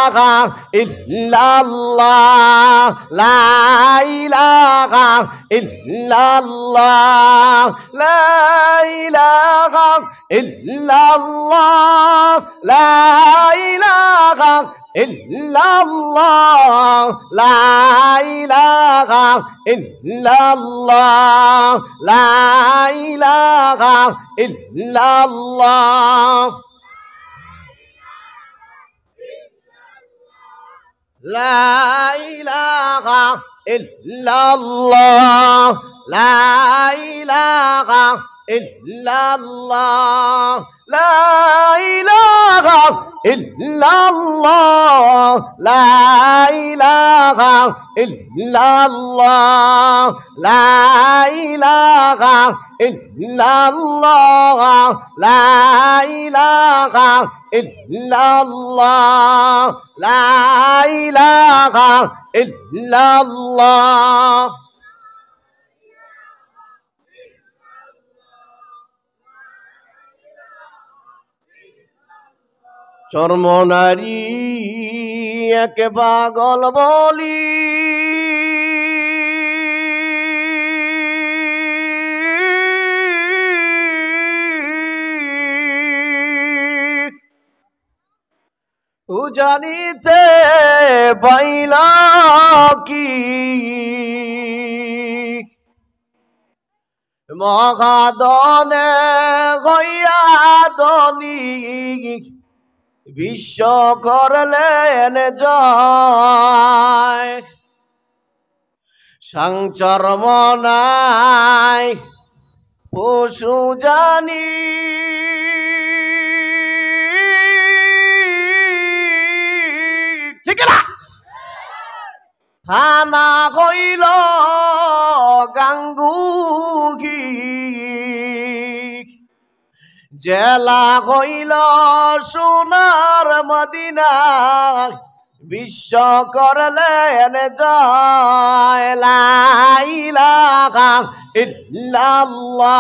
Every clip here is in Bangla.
ইলাহা ইল্লাল্লাহ লা ইলাহা ইল্লাল্লাহ লা ইলাহা ইল্লাল্লাহ লা ইলাহা ইল্লাল্লাহ লা ইলাহা ইল্লাল্লাহ লা ইলাহা ইল্লাল্লাহ লা ইলাহা ইল্লাল্লাহ লা ইলাহা ইল্লাল্লাহ লা ইলাহা ইল্লাল্লাহ লা ইলাহা ইল্লাল্লাহ লা ইলাহা ইল্লাল্লাহ লা ইলাহা ইল্লাল্লাহ লা ইলাহা ইল্লাল্লাহ চর্মনারী এক পাগল বলি ও জানিতে পাইলা কি মহাদনে হইয়া দনি বিশ্ব করলেন জয় সংচর্ম নাই পশু জানি ঠিক না থানা হইল গাঙ্গুহি জেলা হইল সোনার মদিনা বিশ্ব করলেন জয় লা ইলাহা ইল্লাল্লাহ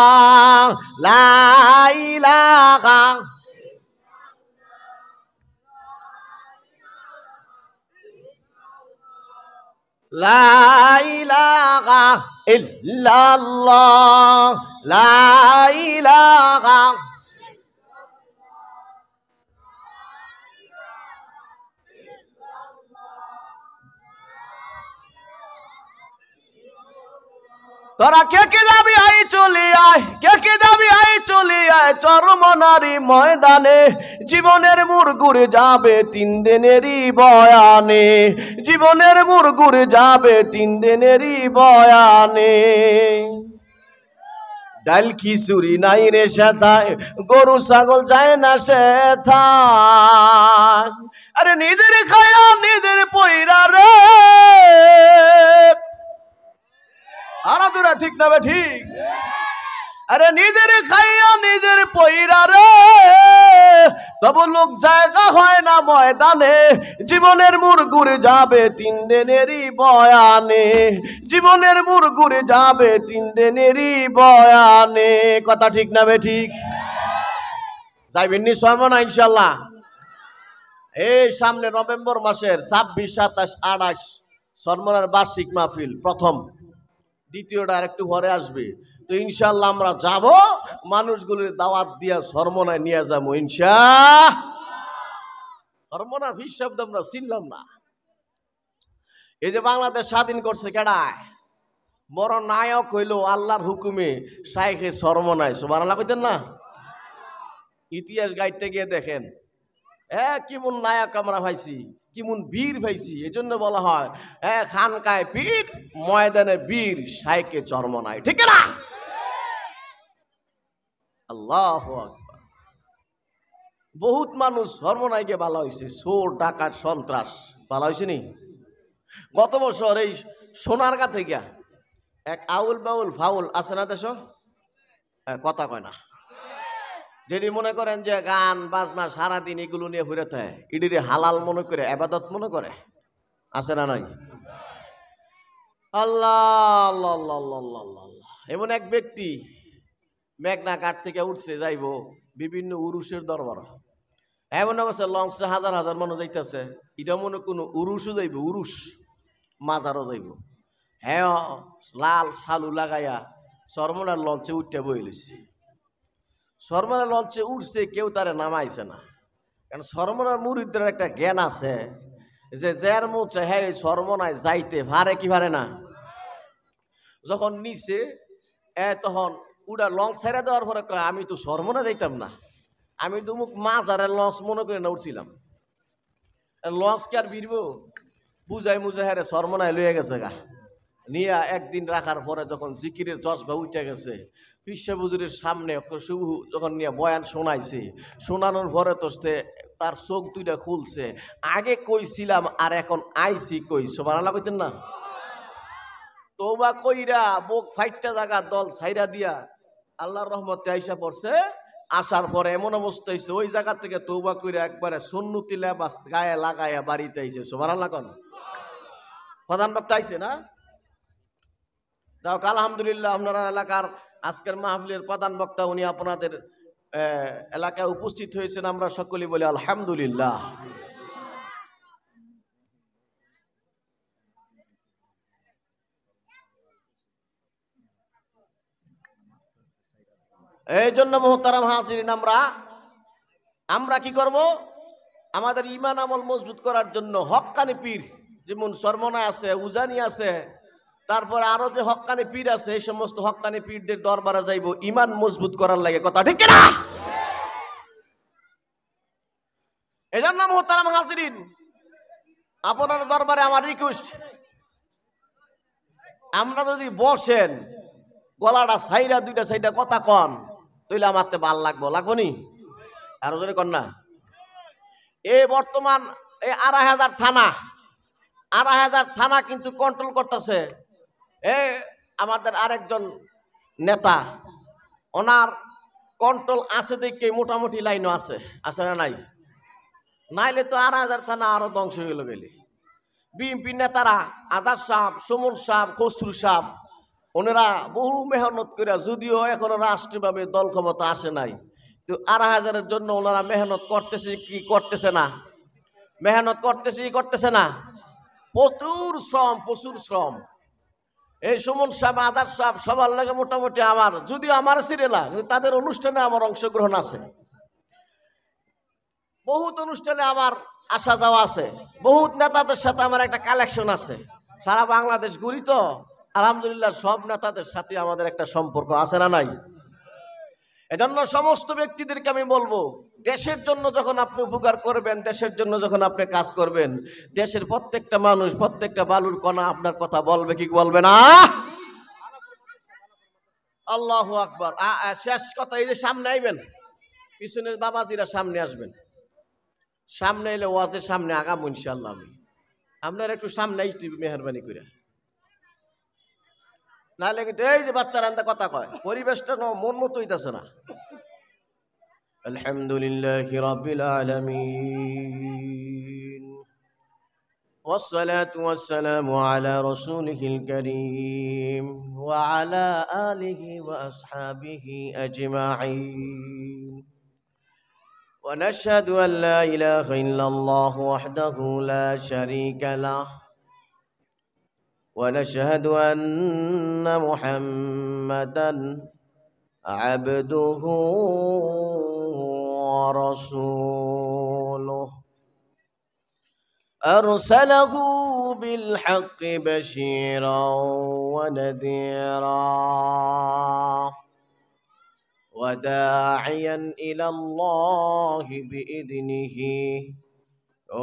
লা ইলাহা লা ইলাহা ইল্লাল্লাহ লা ইলাহা তোরা কে কে যাবি আই চলে আয় কে কে যাবি আই চলে আয় চর্মনারী ময়দানে জীবনের মোড় ঘুরে যাবে 3 দিনেরই বয়ানে জীবনের মোড় ঘুরে যাবে 3 দিনেরই বয়ানে ডাল খিচুড়ি নাই রে সেথায় গরু ছাগল যায় না সেথায় আরে নিজের খায়া নিজের পয়রা রে আরাধুরা ঠিক না বে ঠিক আরে নিজের খাইয়া নিজের পয়রা রে তবু লোক জায়গা হয় না ময়দানে জীবনের মোড় ঘুরে যাবে 3 দিনেরই বয়ানে জীবনের মোড় ঘুরে যাবে 3 দিনেরই বয়ানে কথা ঠিক না বে ঠিক যাইবেন নি সময় না ইনশাআল্লাহ এই সামনে নভেম্বর মাসের 26 27 28 সরমনার বার্ষিক মাহফিল প্রথম দ্বিতীয়টা আরেকটু পরে আসবে তো ইনশাআল্লাহ আমরা যাব মানুষগুলোর দাওয়াত দিয়া সরমনায় নিয়ে যাবো ইনশাআল্লাহ সরমনার হিসাব আমরা চিনলাম না এই যে বাংলাদেশ স্বাধীন করছে কেডায় বড় নায়ক হইল আল্লাহর হুকুমে শাইখে সরমনায় সুবহানাল্লাহ কইতেন না ইতিহাস গাইতে গিয়ে দেখেন কেমন নায়ক আমরা পাইছি কেমন বীর পাইছি এজন্য বলা হয় খানকায় পীর ময়দানে বীর শাইখে চরমনায় ঠিক না আল্লাহু আকবার বহুত মানুষ সরমনাইকে ভালো হয়েছে চোর ডাকাত সন্ত্রাস ভালো হয়েছে নি গত বছর এই সোনারগাঁ থেকে এক আউল বাউল ফাউল আছে না দেশ কথা কয় না যদি মনে করেন যে গান বাজনা সারাদিন এগুলো নিয়ে ঘুরে থাকে ইডিরে হালাল মনে করে ইবাদত মনে করে আছে না নাই আল্লাহ আল্লাহ আল্লাহ আল্লাহ এমন এক ব্যক্তি মেঘনা ঘাট থেকে উঠছে যাইব বিভিন্ন উরুষের দরবার এমন অবস্থা লঞ্চে হাজার হাজার মানুষ যাইতেছে, এটা মনে কোনো উরুসও যাইব, উরুস মাজারও যাইব। হ্যাঁ, লাল সালু লাগাইয়া সরমনার লঞ্চে উঠতে বই লইছি। সরমনার লঞ্চে উঠছে, কেউ তারে নামাইছে না, কারণ সরমনার মুরিদদের একটা জ্ঞান আছে যে যার মুছে হ্যাঁ সরমনায় যাইতে ভারে কি ভারে না। যখন নিচে তখন উড়া লঞ্চ ছেড়ে দেওয়ার পরে কয় আমি তো সরমনা যাইতাম না, আমি তো মুখ মাজারের লঞ্চ মনে করে না উঠছিলাম। লঞ্চ কি আর ভিড়ব, বুঝাই মুঝাই হ্যাঁ সরমনায় লইয়া গেছে গা। নিয়ে একদিন রাখার পরে যখন জিকিরের জজবা উঠে গেছে, পিসা বুজুরের সামনে যখন নিয়ে বয়ান শোনাইছে, শোনানোর পরে তো তার চোখ দুইটা খুলছে। আগে কইছিলাম আর এখন আইছি কই, সুবহানাল্লাহ কইতেন না? তওবা কইরা বুক ফাইটটা জায়গা দল ছাইরা দিয়া আল্লাহর রহমতে আইসা পড়ছে। আসার পরে এমন অবস্থা হয়েছে, ওই জায়গা থেকে তওবা কইরা একবারে সুন্নতি লেবাস গায়ে লাগাইয়া বাড়িতে আইছে। সুবহানাল্লাহ কোন প্রধান বক্তা আইছে না? যাক আলহামদুলিল্লাহ, আপনারা এলাকার আজকের মাহফিলের প্রধান বক্তা উনি আপনাদের এলাকায় উপস্থিত হয়েছেন, আমরা সকলেই বলি আলহামদুলিল্লাহ। এই জন্য মুহতারাম হাজিরিন, আমরা কি করব? আমাদের ঈমান আমল মজবুত করার জন্য হক্কানি পীর যেমন সরমনায় আছে, উজানি আছে, তারপরে আরো যে হক্কানি পীর আছে, এই সমস্ত হক্কানি পীরদের দরবারে যাইব ঈমান মজবুত করার লাগে। কথা ঠিক না? এই জন্য মুহতারাম হাজিরিন, আপনার দরবারে আমার রিকোয়েস্ট, আমরা যদি বসেন গলাটা সাইরা দুইটা সাইডা কথা কন, তাইলে আমার তো ভাল লাগবো নি? আরো ধরে কন না। এই বর্তমান এই ২,৫০০ থানা, ২,৫০০ থানা কিন্তু কন্ট্রোল করতেছে আমাদের আরেকজন নেতা। ওনার কন্ট্রোল আছে দেখে মোটামুটি লাইনও আছে, আছে না নাই? নাইলে তো ২,৫০০ থানা আরো ধ্বংস হয়ে গেলে। বিএনপি নেতারা আজাদ সাহেব, সুমন সাহেব, খসরু সাহেব, ওনারা বহু মেহনত করে, যদিও এখনো রাষ্ট্রীয়ভাবে দল ক্ষমতা আসে নাই, তো ২,৫০০-এর জন্য ওনারা মেহনত করতেছে কি করতেছে না? মেহনত করতেছে কি করতেছে না? প্রচুর শ্রম। এই সুমন সাহেব, আজাদ সাহেব সবার লাগে মোটামুটি আমার, যদিও আমার ছিঁড়ে না, কিন্তু তাদের অনুষ্ঠানে আমার অংশগ্রহণ আছে, বহুত অনুষ্ঠানে আমার আসা যাওয়া আছে, বহুত নেতাদের সাথে আমার একটা কালেকশন আছে, সারা বাংলাদেশ ঘুরি তো আলহামদুলিল্লাহ, সব নেতাদের সাথে আমাদের একটা সম্পর্ক আছে না নাই? এজন্য সমস্ত ব্যক্তিদেরকে আমি বলবো, দেশের জন্য যখন আপনি উপকার করবেন, দেশের জন্য যখন আপনি কাজ করবেন, দেশের প্রত্যেকটা মানুষ, প্রত্যেকটা বালুর কণা আপনার কথা বলবে কি বলবে না? আল্লাহু আকবার। শেষ কথা, এই যে সামনে আইবেন, পিছনের বাবাজিরা সামনে আসবেন, সামনে এলে ওয়াজের সামনে আগাম ইনশাআল্লাহ। আপনার একটু সামনে আইতে মেহরবানি করে, নাহলে কিন্তু এই যে বাচ্চারা আন্দা কথা কয়, পরিবেশটা মন মতো হইতাছে না। আলহামদুলিল্লাহি রাব্বিল আলামিন والصلاة والسلام على رسوله الكريم وعلى آله وأصحابه أجمعين ونشهد أن لا إله إلا الله وحده لا شريك له ونشهد أن محمدا عبده ورسوله أرسله بالحق بشيرا ونذيرا وداعيا إلى الله بإذنه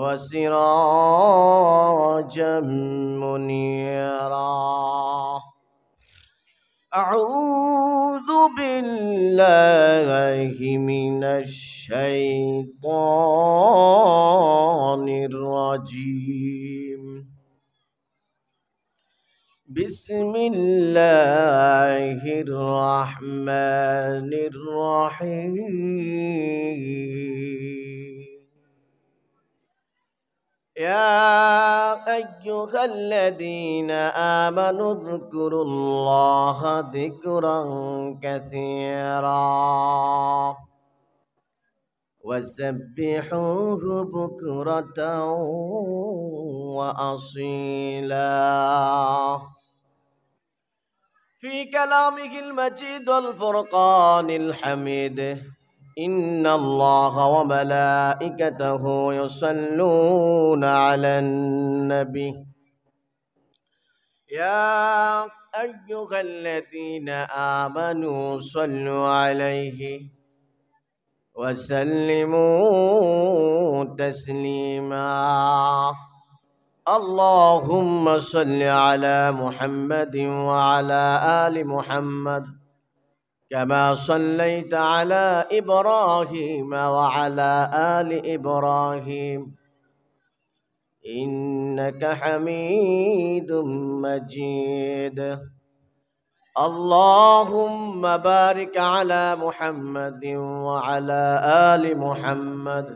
وسراجا منيرا أعوذ بالله من الشيطان الرجيم بسم الله الرحمن الرحيم يا أيها الذين آمنوا اذكروا الله ذكرا كثيرا وسبحوه بكرة وأصيلا في كلامه المجيد والفرقان الحميد إن الله وملائكته يصلون على النبي يا أيها الذين آمنوا صلوا عليه وسلموا تسليما اللهم صل على محمد وعلى آل محمد كما صليت على إبراهيم وعلى آل إبراهيم إنك حميد مجيد اللهم بارك على محمد وعلى آل محمد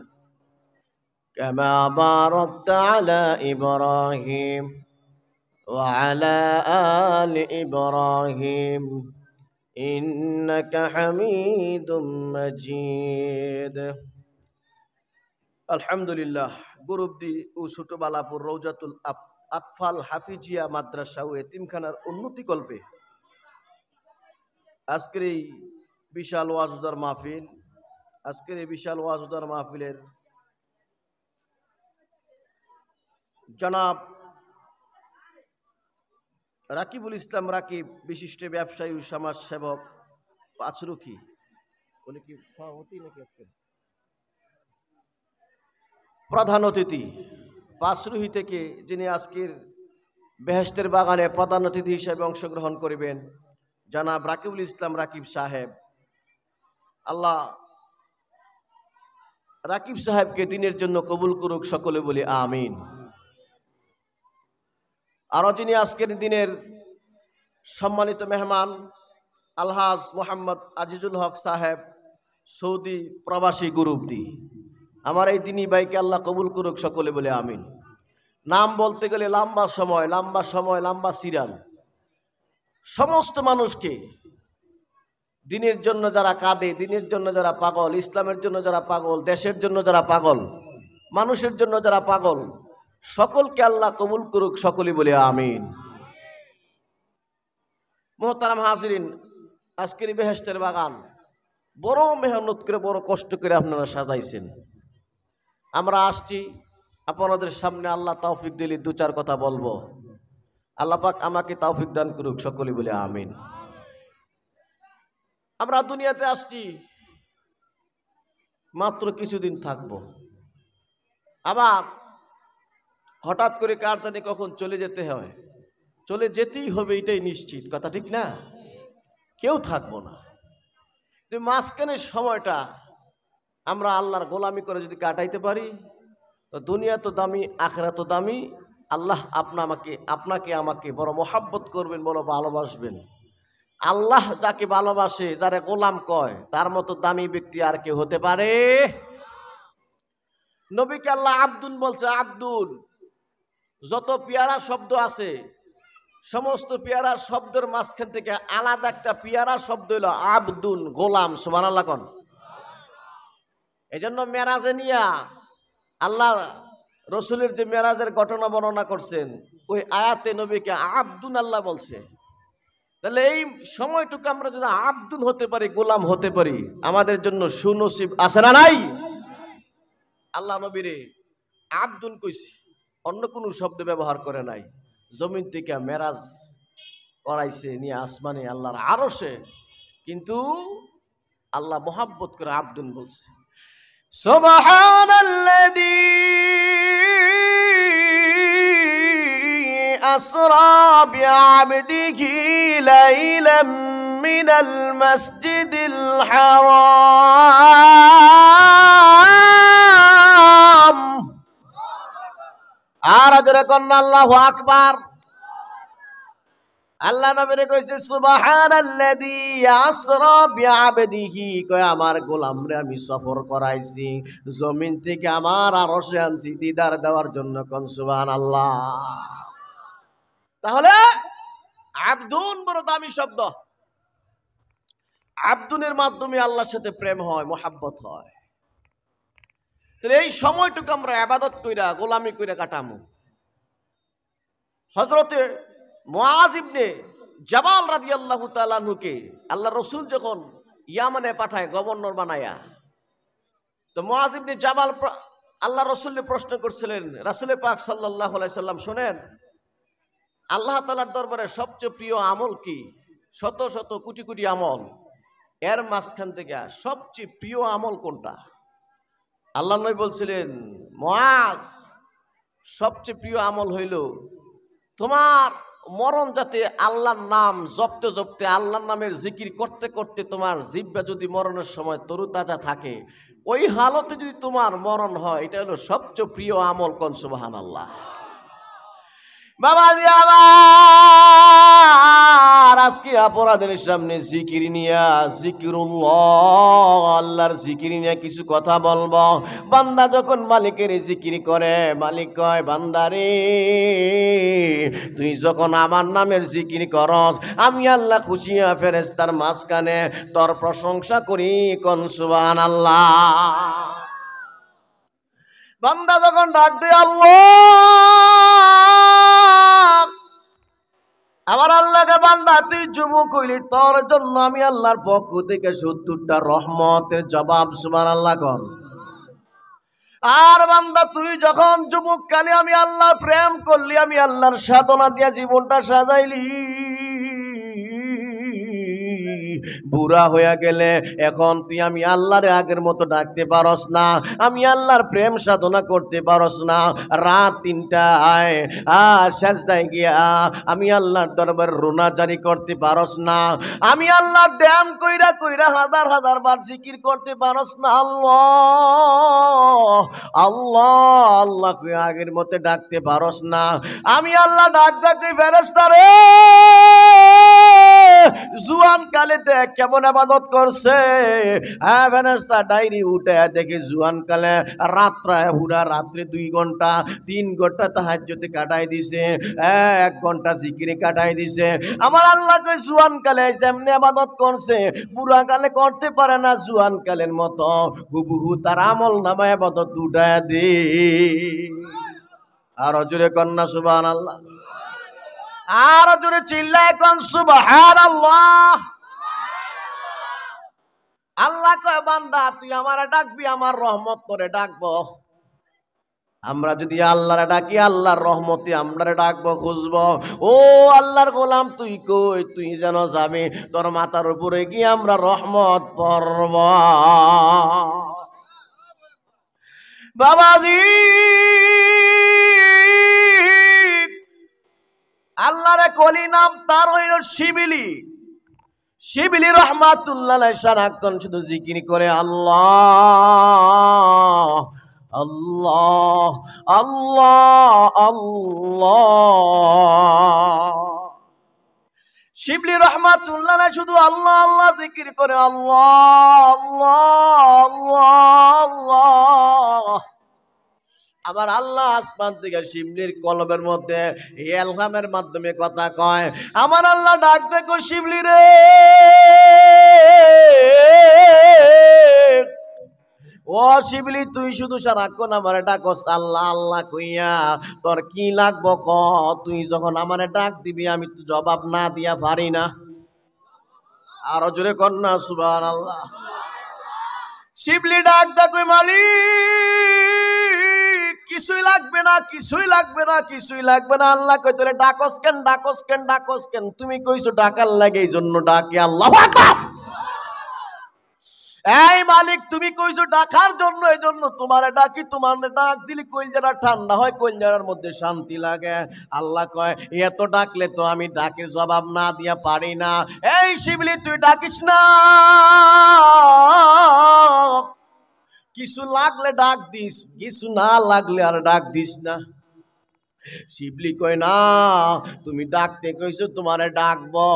كما باركت على إبراهيم وعلى آل إبراهيم إنك حميد مجيد الحمد لله গুরুবদি ও ছোটবালাপুর রৌজাতুল আতফাল হাফিজিয়া মাদ্রাসা ও এতিমখানার উন্নতি কল্পে আজকের এই বিশাল ওয়াজদার মাহফিলের জনাব রাকিবুল ইসলাম রাকিব বিশিষ্ট ব্যবসায়ী ও সমাজ সেবক পাঁচরুখি উনি কি সভাপতি নাকি আজকে প্রধান অতিথি পাঁচরুহি থেকে যিনি আজকের বেহেশতের বাগানে প্রধান অতিথি হিসেবে অংশগ্রহণ করিবেন জনাব রাকিবুল ইসলাম রাকিব সাহেব আল্লাহ রাকিব সাহেবকে দিনের জন্য কবুল করুক সকলে বলি আমিন আরো যিনি আজকের দিনের সম্মানিত মেহমান আলহাজ মোহাম্মদ আজিজুল হক সাহেব সৌদি প্রবাসী গুরুবদি আমার এই দিনী ভাইকে আল্লাহ কবুল করুক সকলে বলে আমিন নাম বলতে গেলে লম্বা সময় লম্বা সিরিয়াল সমস্ত মানুষকে দিনের জন্য যারা কাঁদে দিনের জন্য যারা পাগল ইসলামের জন্য যারা পাগল দেশের জন্য যারা পাগল মানুষের জন্য যারা পাগল সকলকে আল্লাহ কবুল করুক সকলে বলে আমিন মোহতারাম হাজিরিন আজকের বেহেশতের বাগান বড় মেহনত করে বড় কষ্ট করে আপনারা সাজাইছেন আমরা আসছি আপনাদের সামনে আল্লাহ তৌফিক দিলে দু চার কথা বলবো আল্লাহ পাক আমাকে তৌফিক দান করুক সকলে বলে আমিন আমরা দুনিয়াতে আসছি মাত্র কিছুদিন থাকবো আবার হঠাৎ করে কার জানি কখন চলে যেতে হয় চলে যেতেই হবে এটাই নিশ্চিত কথা ঠিক না কেউ থাকবো না মাঝখানের সময়টা আমরা আল্লাহর গোলামি করে যদি কাটাইতে পারি তো দুনিয়া তো দামি আখিরাত তো দামি আল্লাহ আপনাকে আমাকে বড় মোহাব্বত করবেন বড় ভালোবাসবেন আল্লাহ যাকে ভালোবাসে যারা গোলাম কয় তার মতো দামি ব্যক্তি আর কেউ হতে পারে নবীকে আল্লাহ আব্দুল বলছে আব্দুল যত পেয়ারা শব্দ আছে সমস্ত পেয়ারা শব্দের মাঝখান থেকে আলাদা একটা পেয়ারা শব্দ হলো আব্দুল গোলাম সুবহানাল্লাহ কোন এজন্য মেরাজে নিয়া আল্লাহ রসুলের যে মেরাজের ঘটনা বর্ণনা করছেন ওই আয়াতে নবীকে আব্দুল আল্লাহ বলছে তাহলে এই সময়টুকু আমরা যদি আব্দুল হতে পারি গোলাম হতে পারি আমাদের জন্য সুনসিব আছে না নাই আল্লাহ নবীরে আব্দুল কইছে অন্য কোনো শব্দ ব্যবহার করে নাই জমিন থেকে মেরাজ করাইছে নিয়ে আসমানে আল্লাহর আরশে কিন্তু আল্লাহ মোহাব্বত করে আব্দুল বলছে সুবহানাল্লাযী আসরা বিআবদিহি লাইলাম মিনাল মাসজিদিল হারাম আর জোরে কন্না আল্লাহু আকবার আল্লাহ নবীরে কইছে সুবহানাল্লাযী আসরা বিআবদিহি কয় আমার গোলামরে আমি সফর করাইছি জমিন থেকে আমার আরশে আনছি দিদার দেওয়ার জন্য কোন সুবহানাল্লাহ তাহলে আব্দুন বড় দামি শব্দ আব্দুনের মাধ্যমে আল্লাহর সাথে প্রেম হয় মোহাব্বত হয় তাহলে এই সময়টুকু আমরা ইবাদত কইরা গোলামি কইরা কাটামু। হযরতে মুআজ ইবনে জাবাল রাদিয়াল্লাহু তাআলা আনহুকে আল্লাহ রাসূল যখন ইয়ামানে পাঠায় গভর্নর বানায়া, তো মুআজ ইবনে জাবাল আল্লাহ রাসূলকে প্রশ্ন করছিলেন, রাসূল পাক সাল্লাল্লাহু আলাইহি সাল্লাম শুনেন, আল্লাহ তাআলার দরবারে সবচেয়ে প্রিয় আমল কি? শত শত কোটি কোটি আমল, এর মাঝখান থেকে সবচেয়ে প্রিয় আমল কোনটা? আল্লাহ নবী বলছিলেন, মুআজ, সবচেয়ে প্রিয় আমল হইল তোমার মরণ যাতে আল্লাহর নাম জপতে জপতে, আল্লাহর নামের জিকির করতে করতে তোমার জিহ্বা যদি মরণের সময় তরুতাজা থাকে, ওই হালতে যদি তোমার মরণ হয়, এটা হলো সবচেয়ে প্রিয় আমল। কোন সুবহানাল্লাহ। বাবাজি আমার আজকে অপরাধের সামনে জিকির নিয়া, জিকিরুল্লাহ, আল্লাহর জিকির নিয়ে কিছু কথা বলবো। বান্দা যখন মালিকের জিকির করে, মালিক কয়, বান্দারে তুই যখন আমার নামের জিকির করস, আমি আল্লাহ খুশিয়া ফেরেশতার মাঝখানে তোর প্রশংসা করি। কোন সুবহানাল্লাহ। বান্দা যখন ডাক দেয় আল্লাহ, আমার আল্লাহকে, বান্দা তুই যুবক হইলি, তোর জন্য আমি আল্লাহর পক্ষ থেকে ৭০টা রহমতের জবাব। সুবহানাল্লাহ কোন। আর বান্দা তুই যখন যুবক কালে আমি আল্লাহর প্রেম করলি, আমি আল্লাহর সাধনা দিয়া জীবনটা সাজাইলি, বুড়া হইয়া গেলে এখন তুই আমি আল্লাহর আগের মতো ডাকতে পারস না, আমি আল্লাহর প্রেম সাধনা করতে পারস না। রাত ৩টায় সেজদায় গিয়া আমি আল্লাহর দরবারে রোনা জারি করতে পারস না, আমি আল্লাহর ধ্যান কইরা কইরা হাজার হাজার বার জিকির করতে পারস না। আল্লাহ আল্লাহ আল্লাহ কই আগের মতো ডাকতে পারস না, আমি আল্লাহ ডাক ডাকে ফেরেশতারে জুয়ান কালে দেখ কেমন ইবাদত করছে। হ্যাঁ, ফেরেশতা ডায়েরি উঠে দেখে জুয়ান কালে রাত্রায় হুরা রাত্রে 2 ঘন্টা 3 ঘন্টা তাহাজ্জুদে কাটাই দিছে, 1 ঘন্টা জিকিরে কাটাই দিছে। আমার আল্লাহ কই জুয়ান কালে যেমনি ইবাদত করছে, বুড়া কালে করতে পারে না, জুয়ান কালের মতো হুবহু তার আমল নামায় ইবাদত উঠায় দে। আর জোরে কন্যা সুবহানাল্লাহ। আর জোরে চিল্লায় কোন সুবহানাল্লাহ। আল্লাহ কয়, বান্দা তুই আমারে ডাকবি, আমার রহমত তোরে ডাকবো। আমরা যদি আল্লাহরে ডাকি, আল্লাহর রহমতে আমরারে ডাকবো, খুঁজবো। ও আল্লাহর গোলাম তুই কই, তুই যেন যাবি, তোর মাথার উপরে গিয়ে আমরা রহমত পড়ব। বাবাজি আল্লাহরে কলি নাম তার হইল শিবিলি। শিবিলি রহমাতুল্লাহ আলাইহি সারাক্ষণ শুধু জিকির করে আল্লাহ আল্লাহ আল্লাহ আল্লাহ। শিবলি রহমাতুল্লাহ আলাইহি শুধু আল্লাহ আল্লাহ জিকির করে, আল্লাহ আল্লাহ আল্লাহ আল্লাহ। আমার আল্লাহ আসমান থেকে শিবলির কলবের মধ্যে এলহামের মাধ্যমে কথা কয়। আমার আল্লাহ ডাক দেখো, শিবলি রে, ও শিবলি তুই শুধু সারাক্ষণ আমারে ডাকস আল্লাহ আল্লাহ কইয়া, তোর কি লাগবো ক? তুই যখন আমারে ডাক দিবি আমি তো জবাব না দিয়া পারি না। আরো জোরে কন্যা সুবহানাল্লাহ। শিবলি ডাক দেখো, মালিক কিছুই লাগবে না, কিছুই লাগবে না, কিছুই লাগবে না। আল্লাহ কই তোরে ডাকস কেন, ডাকস কেন, ডাকস কেন? তুমি কইছো ডাকার লাগে, এই জন্য ডাকি। আল্লাহু আকবার। এই মালিক তুমি কইছো ডাকার জন্য, এই জন্য তোমারে ডাকি। তোমার ডাক দিলে কইলজাটা ঠান্ডা হয়, কইলজাটার মধ্যে শান্তি লাগে। আল্লাহ কয়, এত ডাকলে তো আমি ডাকের জবাব না দিয়া পারি না। এই শিবলি তুই ডাকিস না, কিছু লাগলে ডাক দিস, কিছু না লাগলে আর ডাক দিস না। শিবলি কয়, না তুমি ডাকতে কইছো, তোমারে ডাকবো,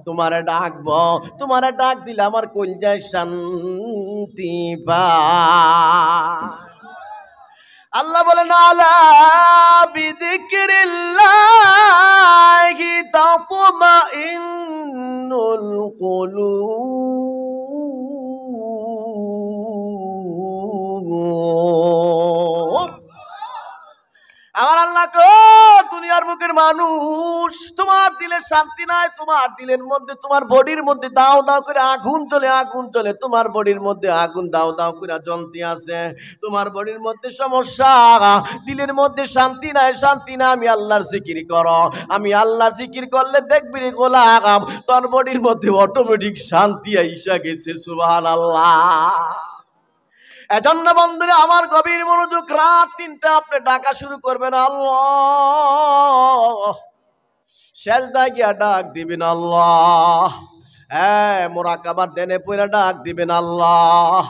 তোমারে ডাকবো, তোমারে ডাক দিলে আমার কলজায় শান্তি পায়। আল্লাহ বলেন, আলা বিযিকরিল্লাহি তাতমাইন্নুল কুলুব। দুনিয়ার বুকের মানুষ, তোমার দিলে শান্তি নাই, তোমার দিলের মধ্যে তোমার বডির মধ্যে দাও দাও করে আগুন চলে, আগুন চলে, তোমার বডির মধ্যে আগুন দাও দাও করে জ্বলতে আছে, তোমার বডির মধ্যে সমস্যা, দিলের মধ্যে শান্তি নাই, শান্তি না। আমি আল্লাহর জিকির করো, আমি আল্লাহর জিকির করলে দেখবি রে গোলাম তোর বডির মধ্যে অটোমেটিক শান্তি আইসা গেছে। সুবহানাল্লাহ। এজন্য বন্ধুরা আমার গভীর মনোযোগ, রাত ৩টা আপনি ডাকা শুরু করবেন আল্লাহ, সেজদায় গিয়া ডাক দিবেন আল্লাহ, হ্যাঁ মুরাকাবার দেনে পয়রা ডাক দিবেন আল্লাহ।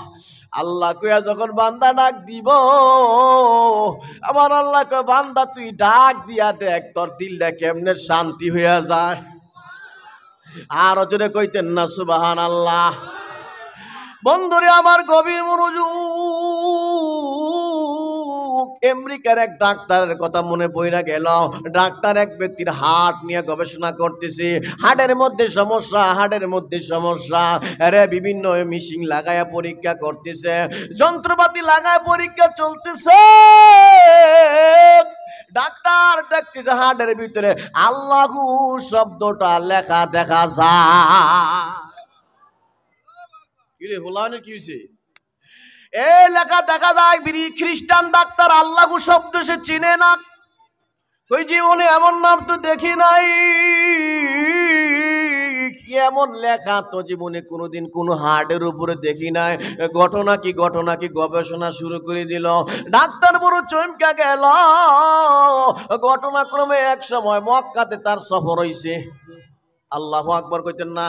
আল্লাহ কইয়া যখন বান্দা ডাক দিব, আমার আল্লাহ কয় বান্দা তুই ডাক দিয়া দেখ তোর দিলটা কেমনে শান্তি হইয়া যায়। আরো জোরে কইতেন না সুবহানাল্লাহ। বন্ধুরে আমার গভীর মনোযোগ, আমেরিকার এক ডাক্তারের কথা মনে পড়ে গেল। ডাক্তার এক ব্যক্তির হার্ট নিয়ে গবেষণা করতেছে, হার্টের মধ্যে সমস্যা, হার্টের মধ্যে সমস্যা, আরে বিভিন্ন মেশিন লাগায়া পরীক্ষা করতেছে, যন্ত্রপাতি লাগায় পরীক্ষা চলতেছে। ডাক্তার দেখতেছে হার্টের ভিতরে আল্লাহু শব্দটা লেখা দেখা যায়। লেখা দেখা যায়। খ্রিস্টান ডাক্তার আল্লাহু শব্দ সে চিনে না, ওই জীবনে এমন নাম তো দেখি নাই, এমন লেখা তো জীবনে কোনোদিন কোনো হার্টের উপরে দেখি নাই। ঘটনা কি ঘটনা কি গবেষণা শুরু করে দিল। ডাক্তার বড় চমকা গেল। ঘটনাক্রমে এক সময় মক্কাতে তার সফর হইছে। আল্লাহু আকবার কইতেন না।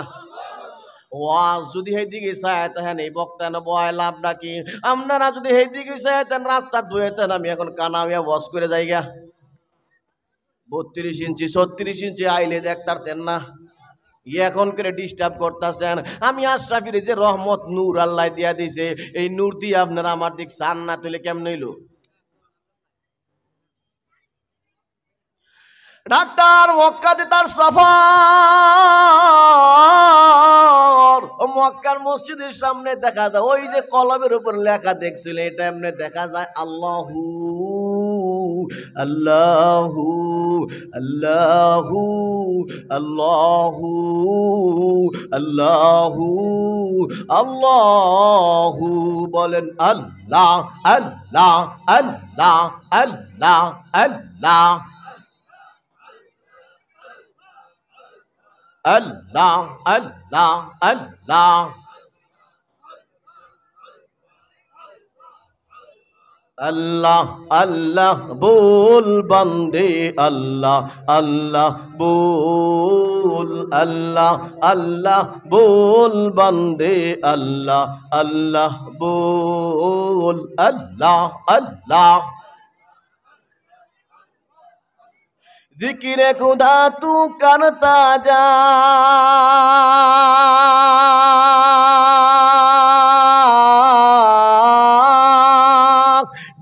ওয়াজ যদি হেদিকে চাইতেন এই বক্তা না বয় লাভ নাকি, আপনারা যদি হেদিকে চাইতেন রাস্তা ধুয়েতেন, আমি এখন কানাইয়া ওয়াজ করে যাইগা। 32 ইঞ্চি 36 ইঞ্চি আইলে দেখতারতেন না, এখন করে ডিস্টার্ব করতেছেন। আমি আশরাফির যে রহমত নূর আল্লাহ দিয়া দিছে, এই নূর দিয়ে আপনারা আমার দিক চান না তুলে কেমন হইল। ডাক্তার মক্কাতে তার সফর, মক্কার মসজিদের সামনে দেখা যায় ওই যে কলমের উপর লেখা দেখছিল, এটা এমনি দেখা যায় আল্লাহু আল্লাহু আল্লাহু আল্লাহু আল্লাহু আল্লাহু, বলেন আল্লাহ আল্লাহ আল্লাহ আল্লাহ আল্লাহ আল্লাহ আল্লাহ আল্লাহ আল্লাহ আল্লাহ बोल बंदे अल्लाह अल्लाह बोल, अल्लाह अल्लाह बोल बंदे अल्लाह अल्लाह बोल, अल्लाह अल्लाह। जिक्र खुदा तू करता जा,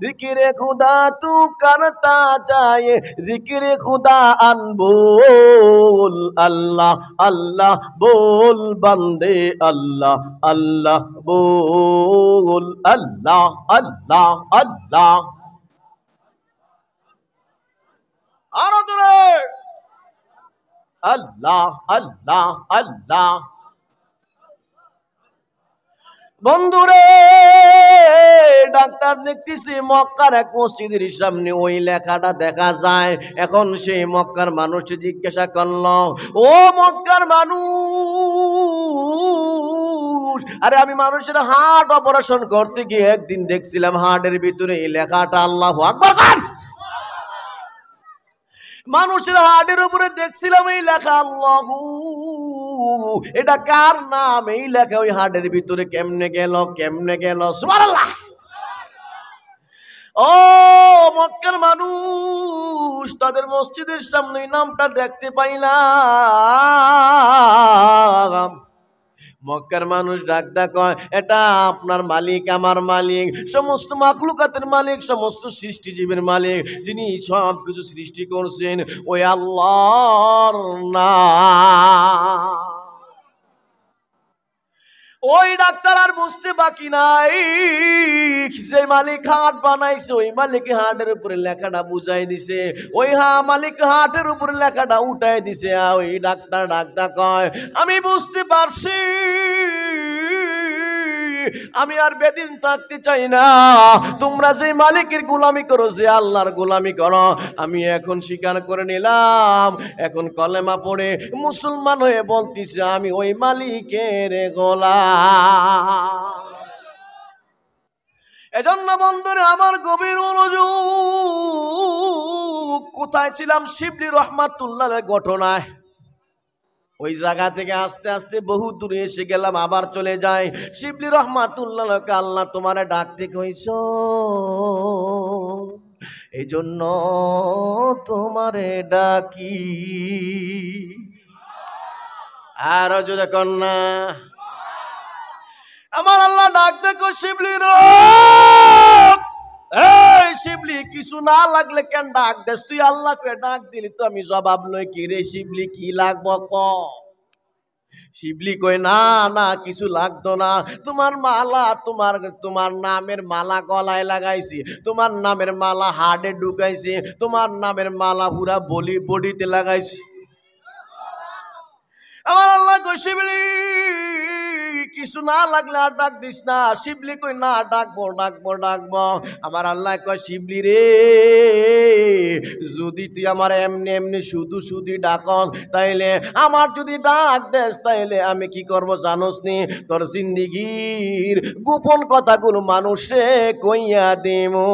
जिक्र खुदा तू करता जाए, जिक्र खुदा अनबोल, अल्लाह अल्लाह बोल बंदे अल्लाह अल्लाह बोल, अल्लाह अल्लाह अल्लाह। আরো জোরে আল্লাহ আল্লাহ আল্লাহ। বন্ধুরে ডাক্তার দেখতেছি মক্কার এক মসজিদের সামনে ওই লেখাটা দেখা যায়। এখন সেই মক্কার মানুষ জিজ্ঞাসা করলো, ও মক্কার মানুষ, আরে আমি মানুষের হার্ট অপারেশন করতে গিয়ে একদিন দেখছিলাম হার্টের ভিতরে এই লেখাটা আল্লাহু আকবার বল। মানুষের হার্টের উপরে দেখছিলাম এই লেখা আল্লাহু, এটা কার নাম? এই লেখা ওই হার্টের ভিতরে কেমনে গেল কেমনে গেল? সুবহানাল্লাহ। ও মক্কার মানুষ, তাদের মসজিদের সামনে নামটা দেখতে পাইলাম। মক্কার মানুষ ডাকদা কয়, এটা আপনার মালিক আমার মালিক, সমস্ত মাখলুকাতের মালিক, সমস্ত সৃষ্টিজীবের মালিক, যিনি সব কিছু সৃষ্টি করছেন, ওই আল্লাহর নাম। ওই ডাক্তার আর বুঝতে বাকি নাই, যে মালিক হাট বানাইছে ওই মালিক হাটের উপরে লেখাটা বুঝাই দিছে, ওই মালিক হাটের উপরে লেখাটা উঠাই দিছে। ওই ডাক্তার কয়, আমি বুঝতে পারছি, আমি আর বেদিন থাকতে চাই না। তোমরা যে মালিকের গোলামি করো, যে আল্লাহর গোলামি করো, আমি এখন স্বীকার করে নিলাম। এখন কলেমা পড়ে মুসলমান হয়ে বলতেছে আমি ওই মালিকের গোলাম। এজন্য বন্ধুরে আমার গভীর মনোযোগ। কোথায় ছিলাম? শিবলি রহমাতুল্লাহের ঘটনায়। ওই জায়গা থেকে আস্তে আস্তে বহু দূরে এসে গেলাম, আবার চলে যায়। শিবলি রহমাতুল্লাহকে আল্লাহ তোমারে ডাকতে কইছ, এই জন্য তোমারে ডাকি। আর যদি কন্যা আমার আল্লাহ ডাক দেখো, শিবলি রে, এই শিবলি, কিছু না লাগলে কেন ডাক দেস তুই? আল্লাহকে ডাক দিলি তো আমি জবাব লই কি রে শিবলি, কি লাগবো ক? শিবলি কই, না না কিছু লাগতো না, তোমার মালা, তোমার নামের মালা গলায় লাগাইছি, তোমার নামের মালা হাড়ে ঢুকাইছি, তোমার নামের মালা পুরা বডিতে লাগাইছি। আমার আল্লাহ কই, শিবলি কিছু না লাগলে আর ডাক দিস না। শিবলি কই, না ডাকবো ডাকবো ডাকবো। আমার আল্লাহ কয়, শিবলি রে, যদি তুই আমার এমনি এমনি শুধু শুধু ডাকস, তাইলে আমার যদি ডাক দেস, তাইলে আমি কি করব জানোস নি? তোর জিন্দিগির গোপন কথাগুলো মানুষে কইয়া দেবো।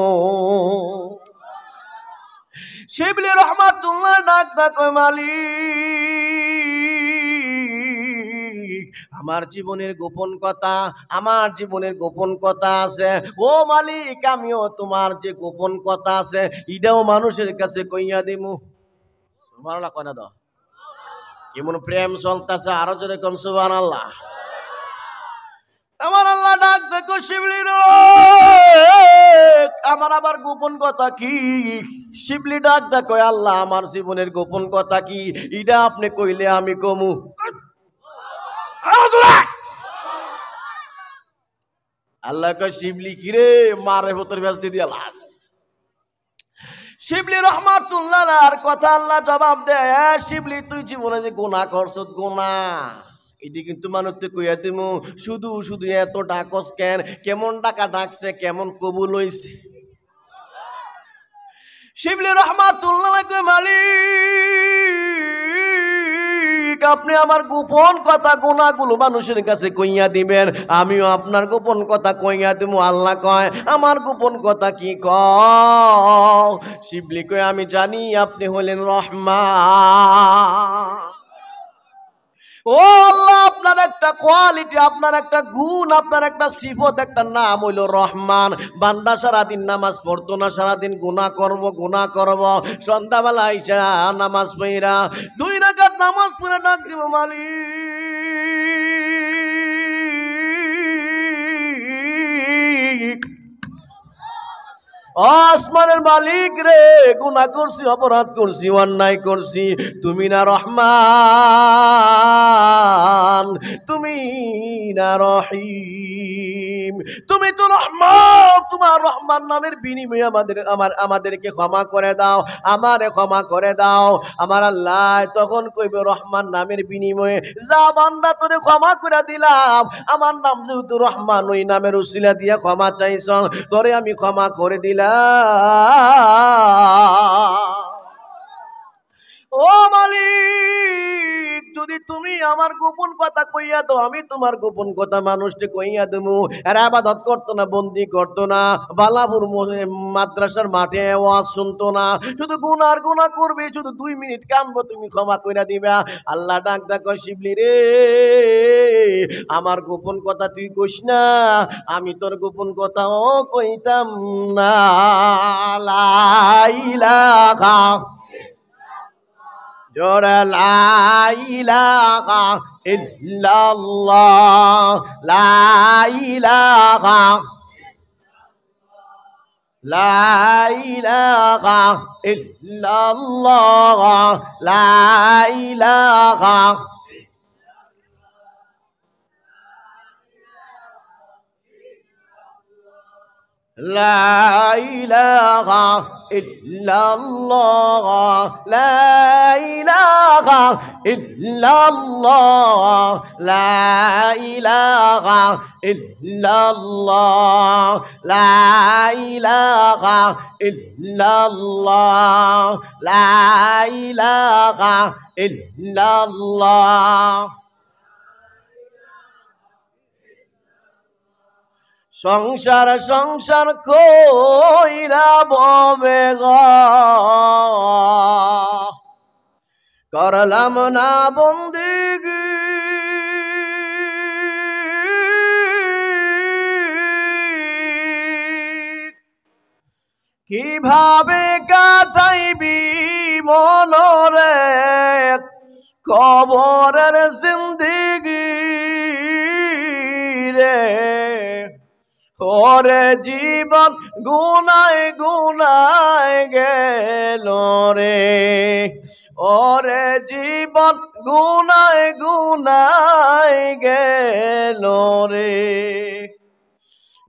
শিবলি রহমাতুল্লাহ ডাক কয়, মালিক, আমার জীবনের গোপন কথা, আমার জীবনের গোপন কথা আছে। ও মালিক, আমিও তোমার যে গোপন কথা আছে এটাও মানুষের কাছে কইয়া দিমু। সুবহানাল্লাহ কয় না দাও? কেমন প্রেম চলতেছে, আরো জোরে কম সুবহানাল্লাহ। আমার আল্লাহ ডাক দেখো, শিবলি রে, আমার আবার গোপন কথা কি? শিবলি ডাক দেখো, আল্লাহ আমার জীবনের গোপন কথা কি? এটা আপনি কইলে আমি কমু। আল্লাহ কয়, শিবলি কিরে, মারে ভেতর ভেস্তে দিয়া লাশ। শিবলি রহমাতুল্লাহ আর কথা আল্লাহ জবাব দেয়, শিবলি তুই জীবনে যে গুনাহ করছত, গুনাহ এটি কিন্তু মানুষকে কইয়া দিমু। শুধু শুধু এত ডাকস কেন? কেমন টাকা ডাকছে, কেমন কবুল হইছে? শিবলি রহমাতুল্লাহ কয়, মালিক, আপনি আমার গোপন কথা গুনাহগুলো মানুষের কাছে কইয়া দিবেন, আমিও আপনার গোপন কথা কইয়া দিব। আল্লাহ কয়, আমার গোপন কথা কি কও? শিবলি কয়, আমি জানি আপনি হলেন রহমান। ও আল্লাহ, আপনার একটা কোয়ালিটি, আপনার একটা গুণ, আপনার একটা সিফত, একটা নাম হইল রহমান। বান্দা সারাদিন নামাজ পড়তো না, সারাদিন গুনাহ করব, সন্ধ্যাবেলা আইসা নামাজ পড়া 2 রাকাত নামাজ পড়ে ডাক দিব, মালিক, আসমানের মালিক রে, গুনাহ করছি, অপরাধ করছি, অন্যায় করছি, তুমি না রহমান, তুমি না রহিম, তুমি তো রহমান। তোমার রহমান নামের বিনিময়ে আমাদেরকে ক্ষমা করে দাও, আমারে ক্ষমা করে দাও। আমার আল্লাহ তখন কইবে, রহমান নামের বিনিময়ে যা বান্দা তোরে ক্ষমা করে দিলাম, আমার নাম যেহেতু রহমান, ওই নামের উসিলা দিয়া ক্ষমা চাইছ, তোরে আমি ক্ষমা করে দিলাম। ও মালিক, যদি তুমি আমার গোপন কথা কইয়া দাও, আমি তোমার গোপন কথা মানুষকে কইয়া দেবো। এরা ইবাদত করতো না, বন্দি করতো না, বালাপুর মাদ্রাসার মাঠে ওয়াজ শুনতো না, শুধু গুনার গুনাহ করবে, শুধু 2 মিনিট কানবো, তুমি ক্ষমা কইরা দিবা। আল্লাহ ডাক দেখো, শিবলি রে, আমার গোপন কথা তুই কইস না, আমি তোর গোপন কথাও কইতাম না। লা ইলাহা জোরে লা ইলাহা ইল্লাল্লাহ, লা ইলাহা, লা ইলাহা ইল্লাল্লাহ, লা ইলাহা। لا إله إلا الله لا إله إلا الله لا إله إلا الله لا إله إلا الله لا إله إلا الله সংসার সংসার কইরা ববে গো করলাম না বন্দেগি কিভাবে কাটাইবি মনরে কবরের জিন্দেগি রে ওরে জীবন গুনায় গুনায় গেল রে ওরে জীবন গুনায় গুনায় গেল রে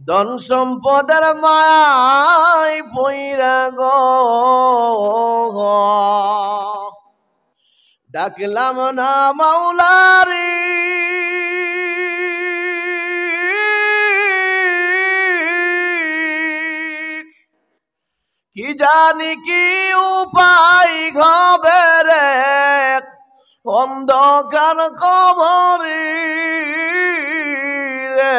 ধন সম্পদের মায় পইরা গো ডাকলাম না মাওলারি কি জানি কি উপায় হবে রে অন্ধকার কবরে রে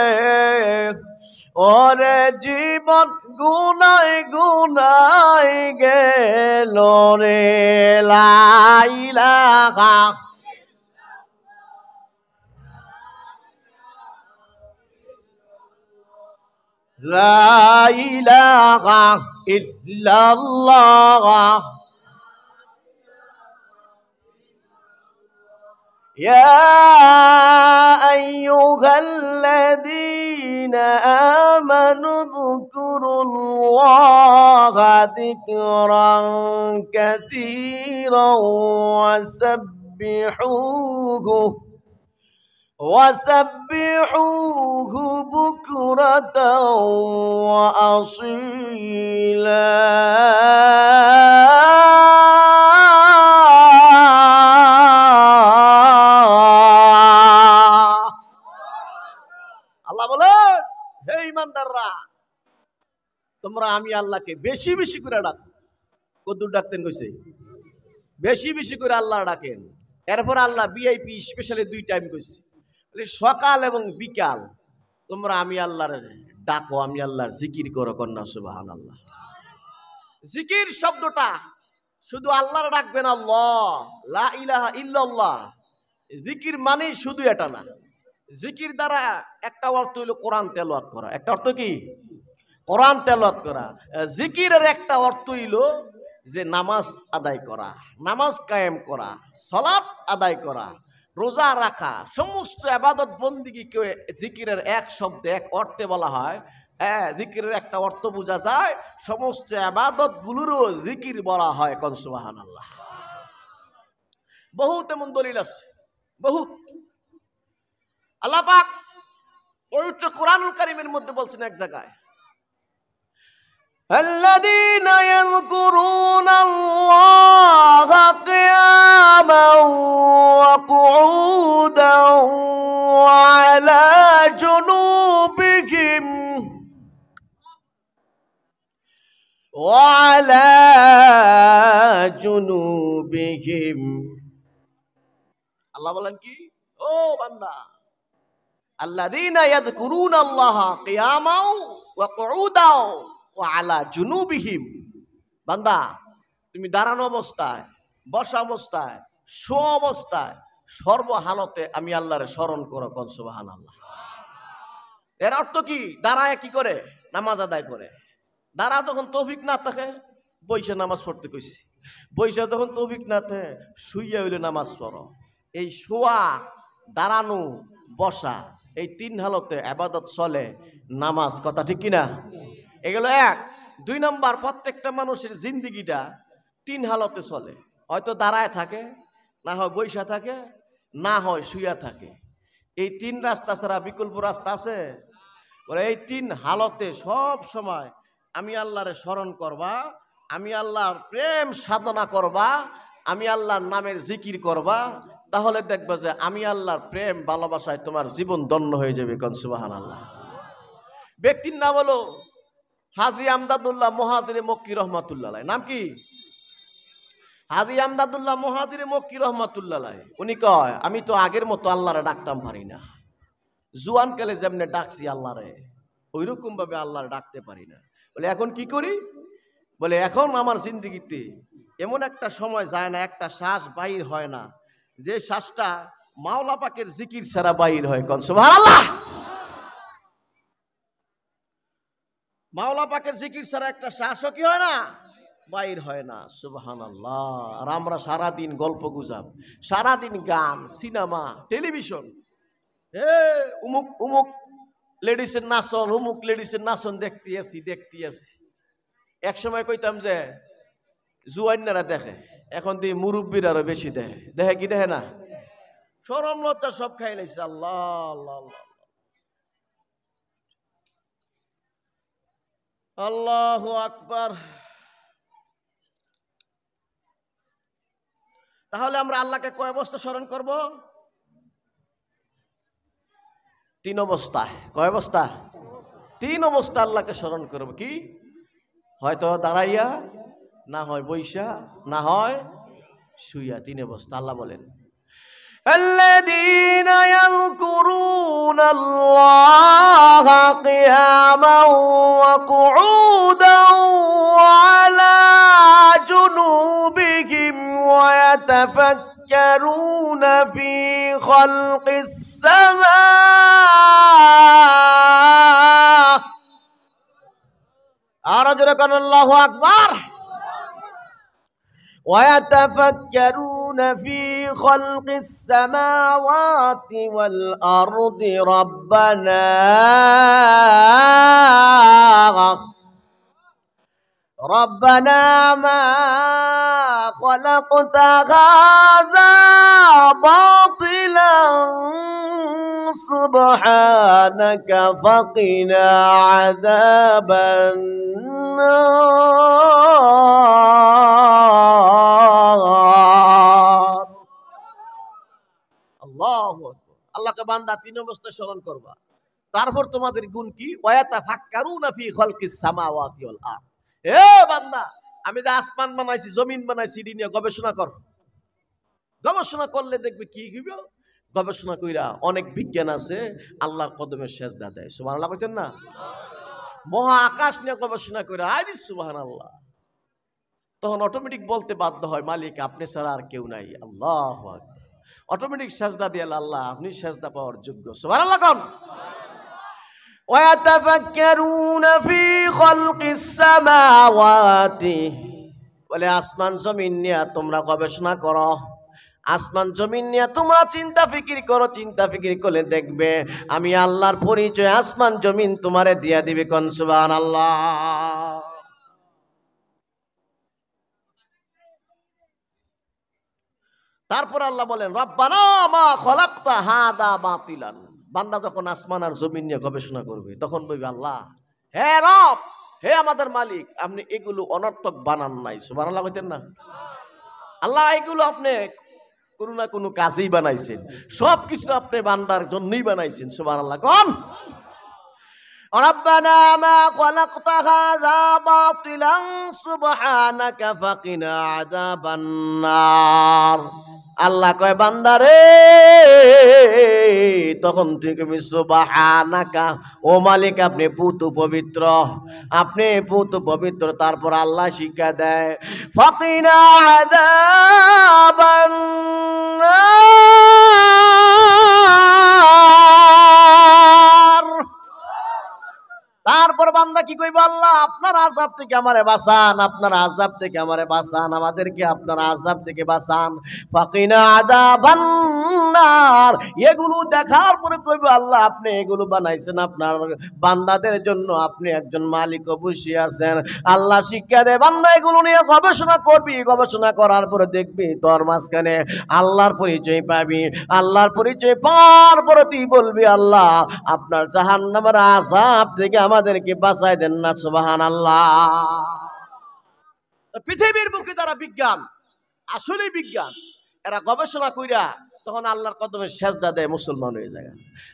ওরে জীবন গুনায় গুনায় গেল রে লা ইলাহা لا إله إلا الله يا أيها الذين آمنوا اذكروا الله ذكرا كثيرا وسبحوه بكرة وأصيلا আল্লাহ বলে হে ঈমানদাররা তোমরা আমি আল্লাহকে বেশি বেশি করে ডাকো কদ্দুর ডাকতেন কইছে বেশি বেশি করে আল্লাহ ডাকেন এরপর আল্লাহ ভিআইপি স্পেশালি 2 টাইম কইছে সকাল এবং বিকাল তোমরা আমি আল্লাহর ডাকো আমি আল্লাহর জিকির করো কন্যা সুবহানাল্লাহ জিকির শব্দটা শুধু আল্লাহর ডাকবেন আল্লাহ লা ইলাহা ইল্লাল্লাহ জিকির মানে শুধু এটা না জিকির দ্বারা একটা অর্থ হলো কোরআন তেলাওয়াত করা একটা অর্থ কি কোরআন তেলাওয়াত করা জিকিরের একটা অর্থ হলো যে নামাজ আদায় করা নামাজ কায়েম করা সালাত আদায় করা রোজা রাখা সমস্ত ইবাদত বন্দেগীকে জিকিরের এক শব্দে এক অর্থে বলা হয় জিকিরের একটা অর্থ বোঝা যায় সমস্ত ইবাদতগুলোরও জিকির বলা হয় কোন সুবহানাল্লাহ বহুত এমন দলিল আছে বহুত আল্লাহ পাক পবিত্র কোরআনুল কারীমের মধ্যে বলছেন এক জায়গায় الذين يذكرون الله قياما وقعودا وعلى جنوبهم আল্লাহ বলেন কি ও বান্দা আল্লাযীনা ইয়াযকুরুনাল্লাহা কিয়ামান ওয়া কুউদাও ওয়া আলা জুনুবিহিম বান্দা তুমি দাঁড়ানো অবস্থায় বসা অবস্থায় শোয়া অবস্থায় সর্বহালতে আমি আল্লাহরে স্মরণ করো কোন সুবহানাল্লাহ এর অর্থ কি দাঁড়ায় কি করে নামাজ আদায় করে দাঁড়া যখন তৌফিক না থাকে বইসা নামাজ পড়তে কইছি বইসা যখন তৌফিক না থাকে শুইয়া হইলে নামাজ পড়ো এই শোয়া দাঁড়ানো বসা এই 3 হালতে ইবাদত চলে নামাজ কথা ঠিক কিনা এগুলো এক 2 নাম্বার প্রত্যেকটা মানুষের জিন্দেগিটা 3 হালতে চলে হয়তো দাঁড়ায় থাকে না হয় বইসা থাকে না হয় শুইয়া থাকে এই 3 রাস্তা ছাড়া বিকল্প রাস্তা আছে বলে এই 3 হালতে সব সময় আমি আল্লাহরে স্মরণ করবা, আমি আল্লাহর প্রেম সাধনা করবা, আমি আল্লাহর নামের জিকির করবা, তাহলে দেখবা যে আমি আল্লাহর প্রেম ভালোবাসায় তোমার জীবন ধন্য হয়ে যাবে। কোন সুবহানাল্লাহ। ব্যক্তির নাম হলো হাজী আমদাদুল্লাহ মুহাজিরে মক্কি রহমাতুল্লাহ। নাম কি? হাজী আমদাদুল্লাহ মুহাজিরে মক্কি রহমাতুল্লাহ। উনি কয়, আমি তো আগের মতো আল্লাহরে ডাকতাম পারি না। জুয়ানকালে যেমনে ডাকছি আল্লাহরে, ওই রকম ভাবে আল্লাহরে ডাকতে পারি না। বলে এখন কি করি? বলে এখন আমার জিন্দগিতে এমন একটা সময় যায় না, একটা শ্বাস বাহির হয় না যে শ্বাসটা মাওলা পাকের জিকির ছাড়া বাহির হয়। কোন সুবহানাল্লাহ। মাওলা পাকের জিকির ছাড়া একটা শ্বাসও কি হয় না, বাহির হয় না। সুবহানাল্লাহ। আর আমরা সারাদিন গল্প গুজব, সারাদিন গান, সিনেমা, টেলিভিশন, উমুক উমুক লেডিসের নাচন, উমুক লেডিসের নাচন দেখতে আছি। এক সময় কইতাম যে জুয়াইনারা দেখে, এখন দিয়ে মুরব্বীর আরো বেশি দেখে। দেখে কি দেখে না? শরম লজ্জা সব খাই লাইছে। আল্লাহ আল্লাহ আল্লাহ, আল্লাহু আকবার। তাহলে আমরা আল্লাহকে কয় অবস্থা স্মরণ করব? 3 অবস্থায়। কয় অবস্থা? 3 অবস্থা আল্লাহকে স্মরণ করব। কি? হয়তো দাঁড়াইয়া, না হয় বইসা, না হয় শুইয়া। 3 অবস্থা। আল্লাহ বলেন, الذين يذكرون الله قياما وقعودا وعلى جنوبهم ويتفكرون في خلق السماء। أرجوكم الله أكبر. ويتفكرون في خلق السماوات والأرض ربنا ما خلقت هذا باطلا سبحانك فقنا عذاب النار। আল্লাহু আকবার। আল্লাহকে বান্দা 3 অবস্থায় স্মরণ করবা। তারপর তোমাদের গুণ কি? ওয়ায়াতাফাক্কারুনা ফি খালকিস সামাওয়াতি ওয়াল আরদ। এ বান্দা, আমি যে আসমান বানাইছি, জমিন বানাইছি, এটি নিয়ে গবেষণা কর। গবেষণা করলে দেখবে কি হইবে। গবেষণা কইরা অনেক বিজ্ঞান আছে আল্লাহর কদমে সেজদা দেয়। সুবহানাল্লাহ কইতেন না? মহা আকাশ নিয়ে গবেষণা কইরা আইরি সুবহানাল্লাহ। তখন অটোমেটিক বলতে বাধ্য হয়, মালিক আপনি ছাড়া আর কেউ নাই। আল্লাহু আকবার। অটোমেটিক সেজদা দিয়ে আল্লাহ, আপনি সেজদা পাওয়ার যোগ্য। সুবহানাল্লাহ কোন? ويتفكرون في خلق السماوات। বলে আসমান জমিন নিয়ে তোমরা গবেষণা করো, আসমান জমিন নিয়ে তোমরা চিন্তা ফিকির করো। চিন্তা ফিকির করলে দেখবে আমি আল্লাহর পরিচয় আসমান জমিন তোমারে দিয়া দিবে। কোন সুবহানাল্লাহ। তারপর আল্লাহ বলেন, রব্বানা মা খলাকতা হাদা বাতিলান। বান্দা যখন আসমান আর জমিন নিয়ে গবেষণা করবে, তখন বলবে আল্লাহ, হে রব, হে আমাদের মালিক, আপনি এগুলো অনর্থক বানান নাই। সুবহানাল্লাহ কইতেন না? আল্লাহ এগুলো আপনি কোনো না কোনো কাজেই বানাইছেন, সব কিছু আপনি বান্দার জন্যই বানাইছেন। সুবহানাল্লাহ কোন? রব্বানা মা খলাকতা হাযা বাতিলান সুবহানাকা ফাকিনা আযাবান নার। আল্লাহ কয় বান্দারে, তখন তুমি সুবহানাকা, ও মালিক আপনি পুত পবিত্র, আপনি পুত পবিত্র। তারপর আল্লাহ শিক্ষা দেয়, ফাকিনা আযাবান নার। তারপর বান্দা কি কইবে, আল্লাহ আপনার আযাব থেকে আমারে বাঁচান, আপনার আযাব থেকে আমারে বাঁচান, আমাদেরকে আপনার আযাব থেকে বাঁচান। ফাকিনা আযাবান নার। এগুলো দেখার পরে কইবে, আল্লাহ আপনি এগুলো বানাইছেন আপনার বান্দাদের জন্য, আপনি একজন মালিক অবশ্যই আছেন। আল্লাহ শিক্ষা দেয়, বান্দা এগুলো নিয়ে গবেষণা করবি, গবেষণা করার পরে দেখবি তোর মাঝখানে আল্লাহর পরিচয় পাবি। আল্লাহর পরিচয় পাওয়ার পরে তুই বলবি, আল্লাহ আপনার জাহান্নামের আযাব থেকে আমাদেরকে বাঁচাই দেন না। সুবহানাল্লাহ। সুবহানাল্লাহ। পৃথিবীর বুকে যারা বিজ্ঞান, আসলেই বিজ্ঞান, এরা গবেষণা কইরা তখন আল্লাহর কদমে সেজদা দেয়, মুসলমান হয়ে যায়।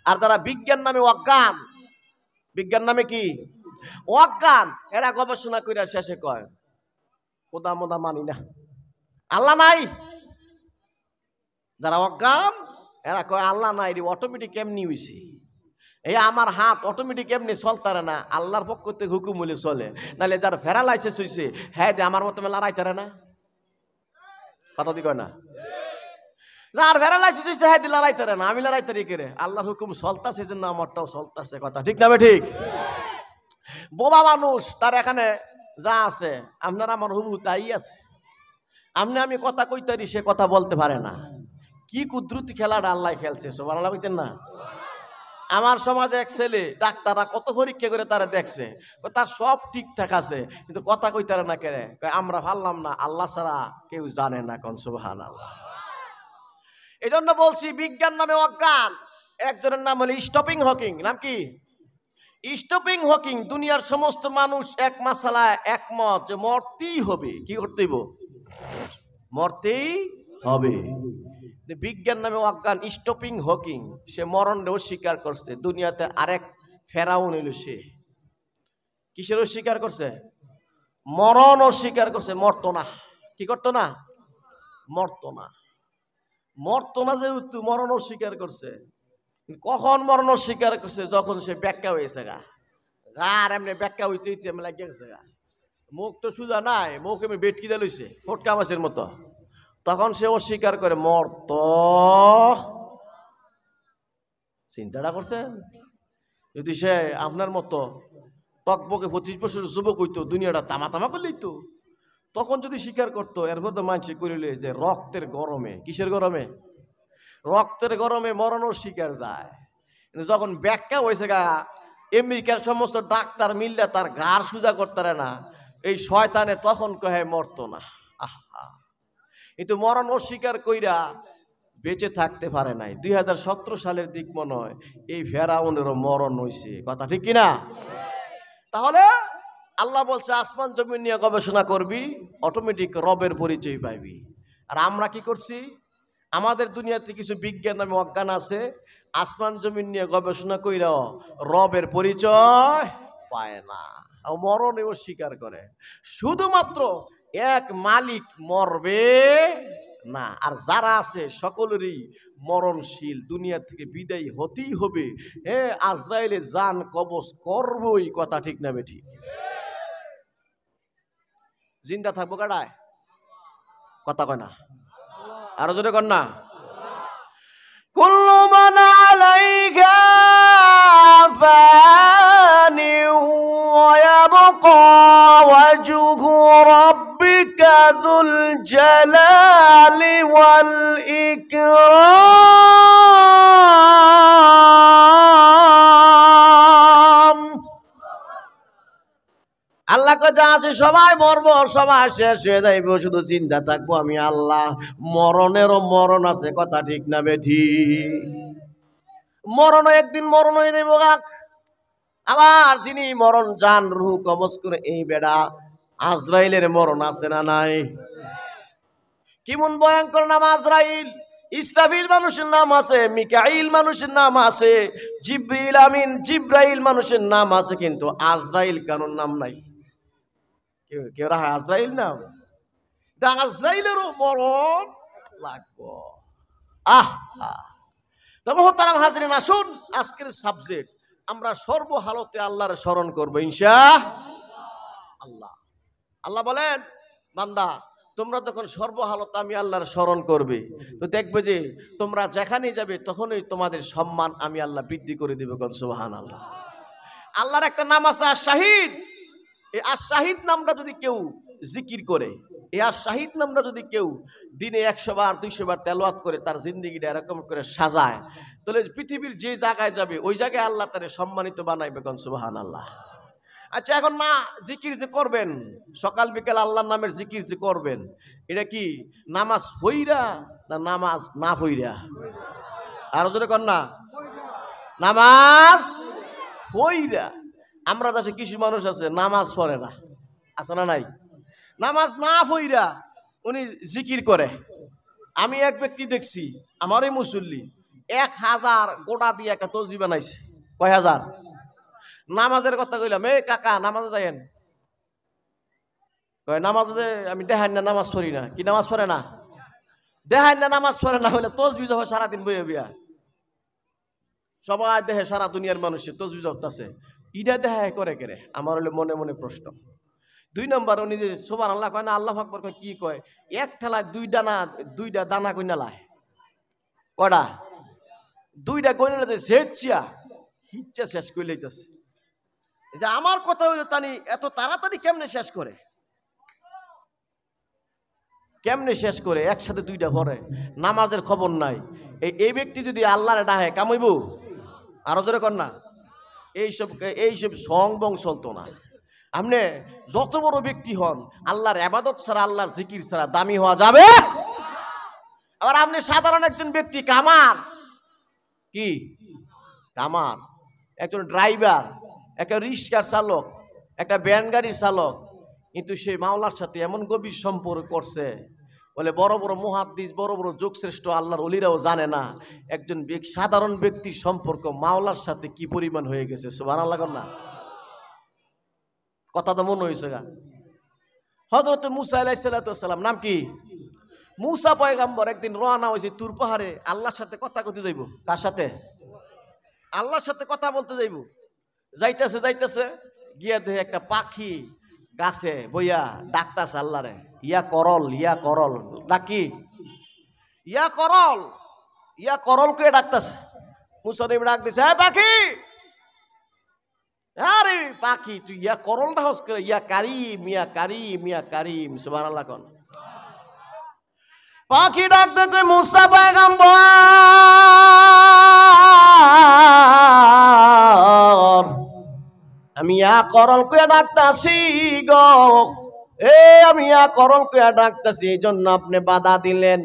আর যারা বিজ্ঞান নামে অজ্ঞান, বিজ্ঞান নামে কি অজ্ঞান, এরা গবেষণা কইরা শেষে কয় খোদা মোদা মানি না, আল্লাহ নাই। যারা অজ্ঞান এরা কয় আল্লাহ নাই, অটোমেটিক এমনি হইছে, এই আমার হাত অটোমেটিক এমনি চলতারে না, আল্লাহর পক্ষ থেকে হুকুম হইলে চলে। নাহলে যার প্যারালাইসিস হইছে হ্যাঁ দে আমার মতো লড়াইতারে না, কথা দি কয় না। আর প্যারালাইসিস হইছে হ্যাঁ দি লড়াইতারে না, আমি লড়াইতারি করে, আল্লাহর হুকুম চলতাছে জন্য আমারটাও চলতাছে, কথা ঠিক না ঠিক? বোবা মানুষ তার এখানে যা আছে আপনার আমার হুবু তাই আছে। আমি কথা কইতারি, সে কথা বলতে পারে না। কি কুদরতি খেলাটা আল্লাহ খেলছে, সুবহানাল্লাহ কইতেন না? আমার সমাজে এক ছেলে, ডাক্তাররা কত পরীক্ষা করে তারা দেখছে, তার সব ঠিকঠাক আছে, কিন্তু কথা কইতারে না কেরে, আমরা পারলাম না, আল্লাহ ছাড়া কেউ জানে না, কোন সুবহানাল্লাহ। এই জন্য বলছি বিজ্ঞান নামে অজ্ঞান। একজনের নাম হলো স্টিফেন হকিং। নাম কি? Stephen Hawking. দুনিয়ার সমস্ত মানুষ এক মাসালায় একমত যে মরতেই হবে। কি করতে হইব? মরতেই হবে। বিজ্ঞান নামে অজ্ঞান স্টিফেন হকিং, সে মরণকে অস্বীকার করছে। দুনিয়াতে আরেক ফেরাউন হইল সে। কিসের অস্বীকার করছে? মরণ অস্বীকার করছে। মরতো না। কি করতো না? মরতো না। মরতো না যেহেতু মরণ অস্বীকার করছে। কখন মরণ অস্বীকার করছে? যখন সে ব্যাখ্যা হয়েছে গা, আর এমনি ব্যাখ্যা হইতে হইতে এমনি লাগিয়ে গেছে গা, মুখ তো সুজা নাই, মুখ এমনি বেটকি দিয়ে লইছে ফটকা মাছের মতো। তখন সে অস্বীকার করে মরত। চিন্তাটা করছে? যদি সে আপনার মতো টকবকে 25 বছরের যুবক হইতো, দুনিয়াটা তামা তামা করলেই তো, তখন যদি স্বীকার করতো, এরপর তো মানুষ করিলে যে রক্তের গরমে, কিসের গরমে? রক্তের গরমে মরণও স্বীকার যায়। কিন্তু যখন ব্যাখ্যা হয়েছে গা, আমেরিকার সমস্ত ডাক্তার মিললে তার ঘাড় সুজা করতে না, এই শয়তানে তখন কহে মরতো না। আহা, কিন্তু মরণ অস্বীকার কইরা বেঁচে থাকতে পারে নাই। 2017 সালের দিক মনে হয় এই ফেরাউনেরও মরণ হয়েছে, কথা ঠিক কিনা? তাহলে আল্লাহ বলছে আসমান জমিন নিয়ে গবেষণা করবি, অটোমেটিক রবের পরিচয় পাইবি। আর আমরা কি করছি? আমাদের দুনিয়াতে কিছু বিজ্ঞান নামে অজ্ঞান আছে, আসমান জমিন নিয়ে গবেষণা কইরাও রবের পরিচয় পায় না, মরণেও স্বীকার করে। শুধুমাত্র এক মালিক মরবে না, আর যারা আছে সকলেরই মরণশীল, দুনিয়া থেকে বিদায় হতেই হবে। হ্যাঁ, আজরাইলে জান কবজ করবই, কথা ঠিক না বেঠিক? জিন্দা থাকবো কাটায়, কথা কয় না? আরো জোরে কর না। কুল্লু মান আলাইহা ফানি ওয়া ইয়াবকা ওয়াজহু রাব্বিকা যুল জালালি ওয়াল ইকরাম। আল্লাহ যা আছে সবাই মরবো, সবাই শেষ হয়ে যাইব, শুধু চিন্তা থাকবো আমি আল্লাহ। মরণেরও মরণ আছে, কথা ঠিক না বেঠিক? মরণও একদিন মরণ হয়ে নেব। আবার যিনি মরণ জান রুহ কবজ করে, এই বেড়া আজরাইলের মরণ আছে না নাই? কেমন ভয়ঙ্কর নাম আজরাইল! ইসরাফিল মানুষের নাম আছে, মিকাইল মানুষের নাম আছে, জিব্রিল আমিন জিব্রাইল মানুষের নাম আছে, কিন্তু আজরাইল কারোর নাম নাই। কেউ রাখা আজরাইল নাম? আজরাইলেরও মরণ লাগবো। তবে মোহতারাম হাজরিন, আসুন আজকের সাবজেক্ট আমরা সর্বহালতে আল্লাহর স্মরণ করবো ইনশাআল্লাহ। আল্লাহ বলেন, বান্দা তোমরা যখন সর্বহালতে আমি আল্লাহর স্মরণ করবে, তো দেখবে যে তোমরা যেখানে যাবে তখনই তোমাদের সম্মান আমি আল্লাহ বৃদ্ধি করে দেবে। কোন সুবহানাল্লাহ। আল্লাহর একটা নাম আছে আশ-শাহিদ। এই আশ-শাহিদ নামটা যদি কেউ জিকির করে, এই আশ-শাহিদ নামটা যদি কেউ দিনে 100 বার 200 বার তেলাওয়াত করে, তার জিন্দেগিটা এরকম করে সাজায়, তাহলে পৃথিবীর যে জায়গায় যাবে ওই জায়গায় আল্লাহ তারে সম্মানিত বানাইবে। কোন সুবহানাল্লাহ। আচ্ছা, এখন না জিকির যে করবেন সকাল বিকাল আল্লাহর নামের জিকির যে করবেন, এটা কি নামাজ পইরা না নামাজ না পইরা? আরো জোরে কর না। নামাজ পইরা। আমরা দেশে কিছু মানুষ আছে নামাজ পড়ে না, আছে না নাই? নামাজ না পড়া উনি জিকির করে। আমি এক ব্যক্তি দেখছি, আমারই মুসল্লি, 1000 গোটা দিয়ে একটা তসবিহ বানাইছে। কয় হাজার? নামাজের কথা কইলাম, এ কাকা নামাজে যাইয়েন, কয় নামাজে আমি দেখাই না, নামাজ পড়ি না। কি নামাজ পড়ে না? দেখাই না নামাজ পড়ে না হলে তসবিহ হয় সারাদিন বইয়ে বিয়া। সবাই দেহে, সারা দুনিয়ার মানুষের তসবিহ হচ্ছে, ইটা দেখায় করে কেরে? আমার হলে মনে মনে প্রশ্ন। 2 নম্বর, উনি যে সুবহানাল্লাহ কয় না, আল্লাহু আকবার কয়, কি কয়? এক ঠেলায় দুইটা দানা কইনালায়। কয়টা? 2টা কইনালাতে সেচ্ছিয়া হিচ্ছা শেষ করে লইতেছে। এই যে আমার কথা হইলো, তানি এত তাড়াতাড়ি কেমনে শেষ করে? কেমনে শেষ করে? একসাথে 2টা পড়ে, নামাজের খবর নাই। এই ব্যক্তি যদি আল্লাহরে ডাহে কামাইব? আরো জোরে কর না। এইসব সং বং চলতো না। আপনি যত বড় ব্যক্তি হন, আল্লাহর ইবাদত ছাড়া, আল্লাহর জিকির ছাড়া দামি হওয়া যাবে। আবার আপনি সাধারণ একজন ব্যক্তি, কামার, কি কামার, একজন ড্রাইভার, একটা রিক্সার চালক, একটা ভ্যান গাড়ির চালক, কিন্তু সেই মাওলার সাথে এমন গভীর সম্পর্ক করছে, বলে বড় বড় মুহাদ্দিস, বড় বড় যোগশ্রেষ্ঠ আল্লাহর ওলিরাও জানে না একজন সাধারণ ব্যক্তির সম্পর্ক মাওলার সাথে কি পরিমাণ হয়ে গেছে। সুবহানাল্লাহ না? কথা তো মনে হয়েছে গা। হযরত মুসা আলাইহিস সালাম, নাম কি? মুসা পয়গম্বর একদিন রওনা হয়েছে তুর পাহাড়ে, আল্লাহর সাথে কথা কইতে যাইব। কার সাথে? আল্লাহর সাথে কথা বলতে যাইব। যাইতেছে গিয়া দেখে একটা পাখি গাছে বইয়া ডাকতাছে আল্লাহরে, ইয়া করল, ইয়া করল। ডাকি ইয়া করল, ইয়া করল কে ডাকতাছে। মুসা নবী ডাক দিছে, হ্যাঁ পাখি, আরে পাখি তুই ইয়া করলটা হস করে, ইয়া কারিম, ইয়া কারিম, ইয়া কারিম। সুবহানাল্লাহ কোন। পাখি ডাক দে, মুসা পয়গম্বর, আমি ইয়া করল কে ডাকতাছি গো, আমি ইয়া করল কে ডাকতাছি, এই জন্য আপনি বাধা দিলেন।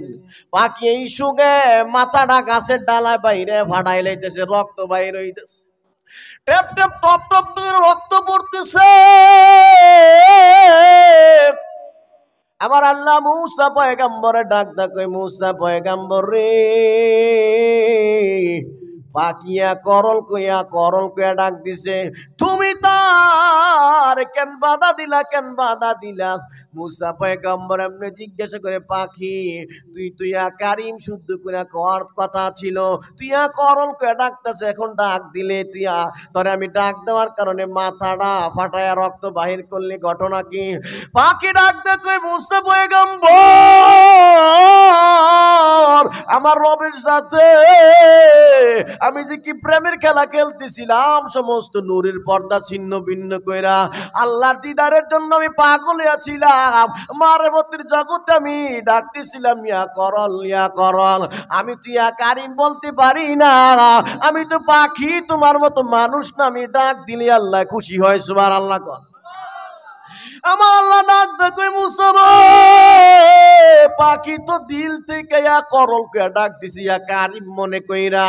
পাখি এই সুগে মাথাটা গাছের ডালায় বাইরে ফাটাই লাইতেছে, রক্ত বাইরে হইতেছে, টেপ টেপ টপ টপ করে রক্ত পড়তেছে। আমার আল্লাহ মুসা পয়গম্বরে ডাক কই, মুসা পয়গম্বর রে, পাকিয়া করল কইয়া ডাক দিছে, তুমি তার কেন বাধা দিলা, কেন বাধা দিলা? মুসা পয়গম্বর এমনি জিজ্ঞাসা করে, পাখি তুই কারিম শুদ্ধ করে কর কথা ছিল, তুই করল কইয়া ডাকতেছে, এখন ডাক দিলে তুই তোরে আমি ডাক দেওয়ার কারণে মাথাটা ফাটায়া রক্ত বাহির করলি, ঘটনা কি? পাখি ডাক দে কই, মুসা পয়গম্বর, আমার রবের সাথে আমি যে কি প্রেমের খেলা খেলতেছিলাম, সমস্ত নূরের পর্দা ছিন্ন ভিন্ন কইরা আল্লাহর দিদারের জন্য আমি পাগল হয়েছিলাম। মারবতের জগতে আমি ডাকতেছিলাম, ইয়া করল, ইয়া করল। আমি তো ইয়া কারিম বলতে পারি না, আমি তো পাখি, তোমার মতো মানুষ না, আমি ডাক দিলে আল্লাহ খুশি হয়। সুবহানাল্লাহ। আমার আল্লাহ ডাক দেখে, মুসা পাখি তো দিল থেকে ইয়া করল কে ডাক দিছি, ইয়া কারিম মনে কইরা।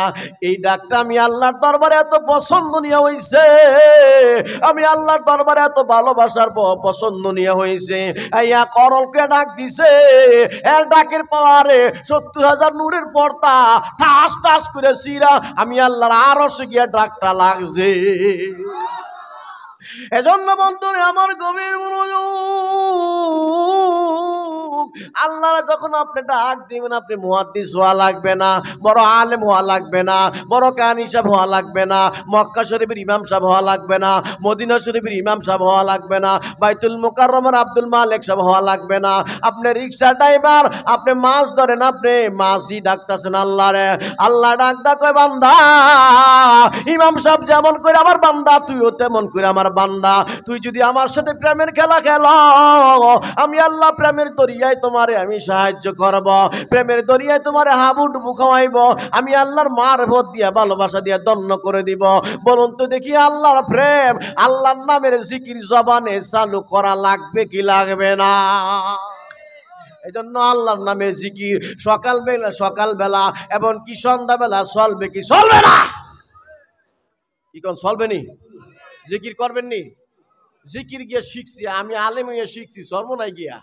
এই ডাকটা আমি আল্লাহর দরবারে এত পছন্দনীয় হইছে, আমি আল্লাহর দরবারে এত ভালোবাসার পছন্দনীয় হইছে, ইয়া করল কে ডাক দিছে। এর ডাকের পাওয়ারে 70,000 নূরের পর্দা ঠাস ঠাস করে সিরা আমি আল্লাহর আরশে গিয়া ডাকটা লাগছে। এজন্য বন্ধুরে আমার গভীর মনোযোগ, আল্লাহ যখন আপনি ডাক দিবেন, আপনি মুহাদ্দিস হওয়া লাগবে না, বড় আলেম হওয়া লাগবে না, বড় কানি সাহেব হওয়া লাগবে না, মক্কা শরীফের ইমাম সাহেব হওয়া লাগবে না, মদিনা শরীফের ইমাম সাহেব হওয়া লাগবে না, বাইতুল মুকাররমের আব্দুল মালিক সাহেব হওয়া লাগবে না। আপনি রিক্সা ড্রাইভার, আপনি মাছ ধরেন, আপনি মাছই ডাকতেছেন আল্লাহরে। আল্লাহ ডাক দা কয়, বান্দা ইমাম সাহেব যেমন করে আমার বান্দা, তুইও তেমন করে আমার বান্দা। তুই যদি আমার সাথে প্রেমের খেলা খেলো, আমি আল্লাহ প্রেমের দরিয়ায় তোমারে আমি সাহায্য করব, প্রেমের দরিয়ায় তোমারে হাবুডুবু খাওয়াইব, আমি আল্লাহর মারফত দিয়া ভালোবাসা দিয়া দন্য করে দিব। বলুন তো দেখি, আল্লাহর প্রেম, আল্লাহর নামের জিকির জবানে চালু করা লাগবে কি লাগবে না? এই জন্য আল্লাহর নামের জিকির সকালবেলা এবং কি সন্ধ্যাবেলা চলবে কি চলবে না? কি কোন চলবে নি? জিকির করবেন নি? জিকির গিয়া শিখছি, আমি আলেম হইয়া শিখছি সর্বনাই গিয়া।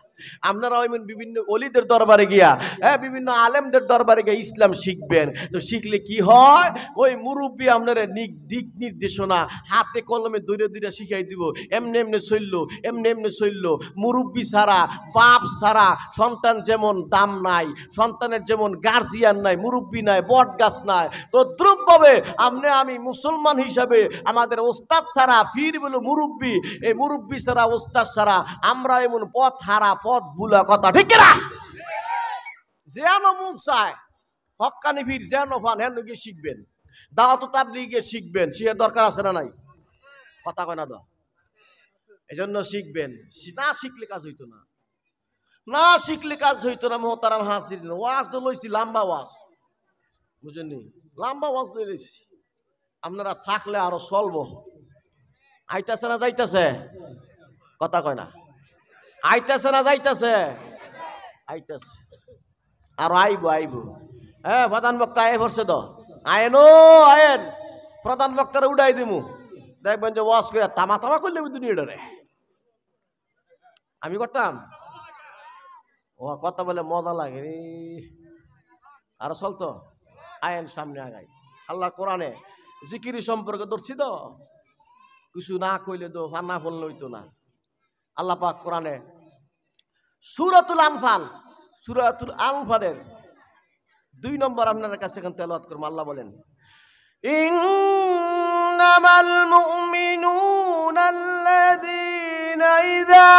আপনারা বিভিন্ন অলিদের দরবারে গিয়া, হ্যাঁ, বিভিন্ন আলেমদের দরবারে গিয়া ইসলাম শিখবেন। তো শিখলে কি হয়, ওই মুরব্বী আপনারা দিক নির্দেশনা হাতে কলমে দূরে দূরে শিখাই দিব। এমনি এমনি চললো, এমনি এমনি চললো। মুরব্বী ছাড়া, বাপ ছাড়া সন্তান যেমন দাম নাই, সন্তানের যেমন গার্জিয়ান নাই, মুরব্বী নাই, বট গাছ নাই, তো দ্রুপভাবে আমি মুসলমান হিসাবে আমাদের ওস্তাদ ছাড়া, ফির বলো মুরব্বী, এই মুরব্বী ছাড়া, ওস্তাদ ছাড়া আমরা এমন পথ হারা, পথ ভুলা কথা, ঠিক না? যেন মুখ চায় হক্কানি ফির যেন ফান হেন গিয়ে শিখবেন, দাওয়াত তাবলীগ গিয়ে শিখবেন। শিখার দরকার আছে না নাই? কথা কয় না তো? এই জন্য শিখবেন। না শিখলে কাজ হইতো না, না শিখলে কাজ হইতো না। মোহতারাম হাসির ওয়াজ তো লইছি, লম্বা ওয়াজ, বুঝেননি? লম্বা ওয়াজ লইছি, আপনারা থাকলে আরো চলবো। আইতাছে না যাইতাছে? কথা কয় না। আইতাছে না যাইতাছে? আইতাছে, আর আইব আইব। হ্যাঁ, প্রধান বক্তা আয় পড়ছে তো, আয়েন আয়েন, প্রধান বক্তারা উড়াই দিমু, দেখবেন যে ওয়াজ করে তামা তামা করলে দুনিয়া ডরে। আমি করতাম, ও কথা বলে মজা লাগে রে। আর চলতো, আয়েন সামনে আগাই। আল্লাহর কোরআনে জিকিরি সম্পর্কে ধরছি তো, কিছু না কইলে তো ফান্না ফল হইতো না। আল্লাহ পাক কোরআনে সূরাতুল আনফাল, সূরাতুল আনফালের 2 নম্বর আপনার কাছে এখন তেলাওয়াত করব। আল্লাহ বলেন, ইন্নামাল মুমিনুনা আল্লাযীনা ইযা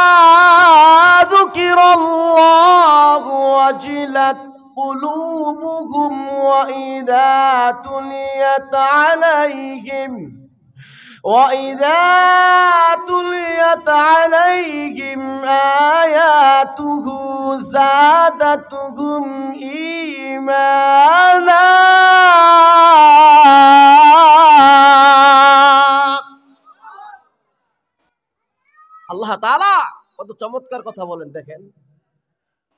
যুকিরাল্লাহু ওয়াজিলাত কুলুবুহুম ওয়া ইযা তুলিয়াত আলাইহিম وَإِذَا تُلِيَتْ عَلَيْهِمْ آيَاتُهُ زَادَتْهُمْ إِيمَانًا। আল্লাহ তাআলা কত চমৎকার কথা বলেন, দেখেন।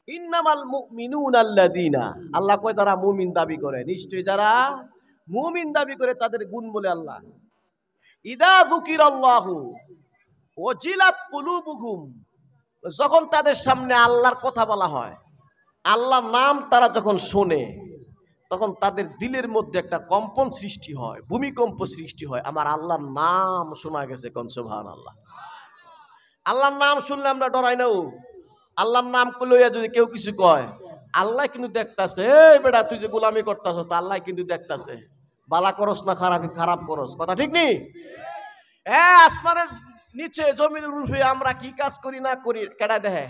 ইন্নামাল মুমিনুনা আল্লাযীনা, আল্লাহ কয় যারা মুমিন দাবি করে, নিশ্চয়ই যারা মুমিন দাবি করে তাদের গুণ বলে আল্লাহ। ইদা যুকিরাল্লাহু ওয়াজিলাত কুলুবুহুম, যখন তাদের সামনে আল্লাহর কথা বলা হয়, আল্লাহর নাম তারা যখন শোনে, তখন তাদের দিলের মধ্যে একটা কম্পন সৃষ্টি হয়, ভূমিকম্প সৃষ্টি হয়। আমার আল্লাহর নাম শোনা গেছে, কোন সুবহানাল্লাহ। আল্লাহর নাম শুনলে আমরা ডরাই না। আল্লাহর নাম লইয়া যদি কেউ কিছু কয়, আল্লাহ কিন্তু দেখতাছে। এই বেটা, তুই যে গোলামি করতাছ, তা আল্লাহ কিন্তু দেখতাছে। বালা করস না খারাপ করস, কথা ঠিক নি? আসমানের নিচে জমিনের উপরে আমরা কি কাজ করি না করি কেডা দেহে?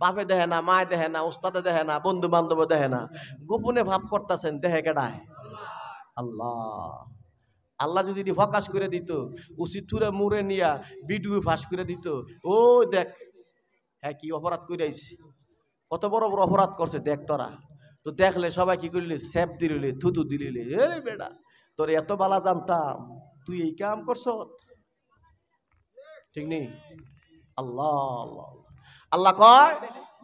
বাপে দেহে না, মায় দেহে না, ওস্তাদে দেহে না, বন্ধু বান্ধব দেহে না। গোপনে ভাব করতেছেন, দেহে কেডায়? আল্লাহ। আল্লাহ যদি ফকাস করে দিত, উচিত থুরে মুড়ে নিয়া ভিডিও ফাঁস করে দিত, ও দেখ হ্যাঁ কি অপরাধ করে আইছি, কত বড় বড় অপরাধ করছে দেখ তোরা। তো দেখলে সবাই কি করিলি? সেপ দিলি, থুতু দিলি। এই বেটা, তোর এত বালা জানতাম, তুই এই কাম করছ, ঠিক নেই? আল্লাহ আল্লাহ কয়,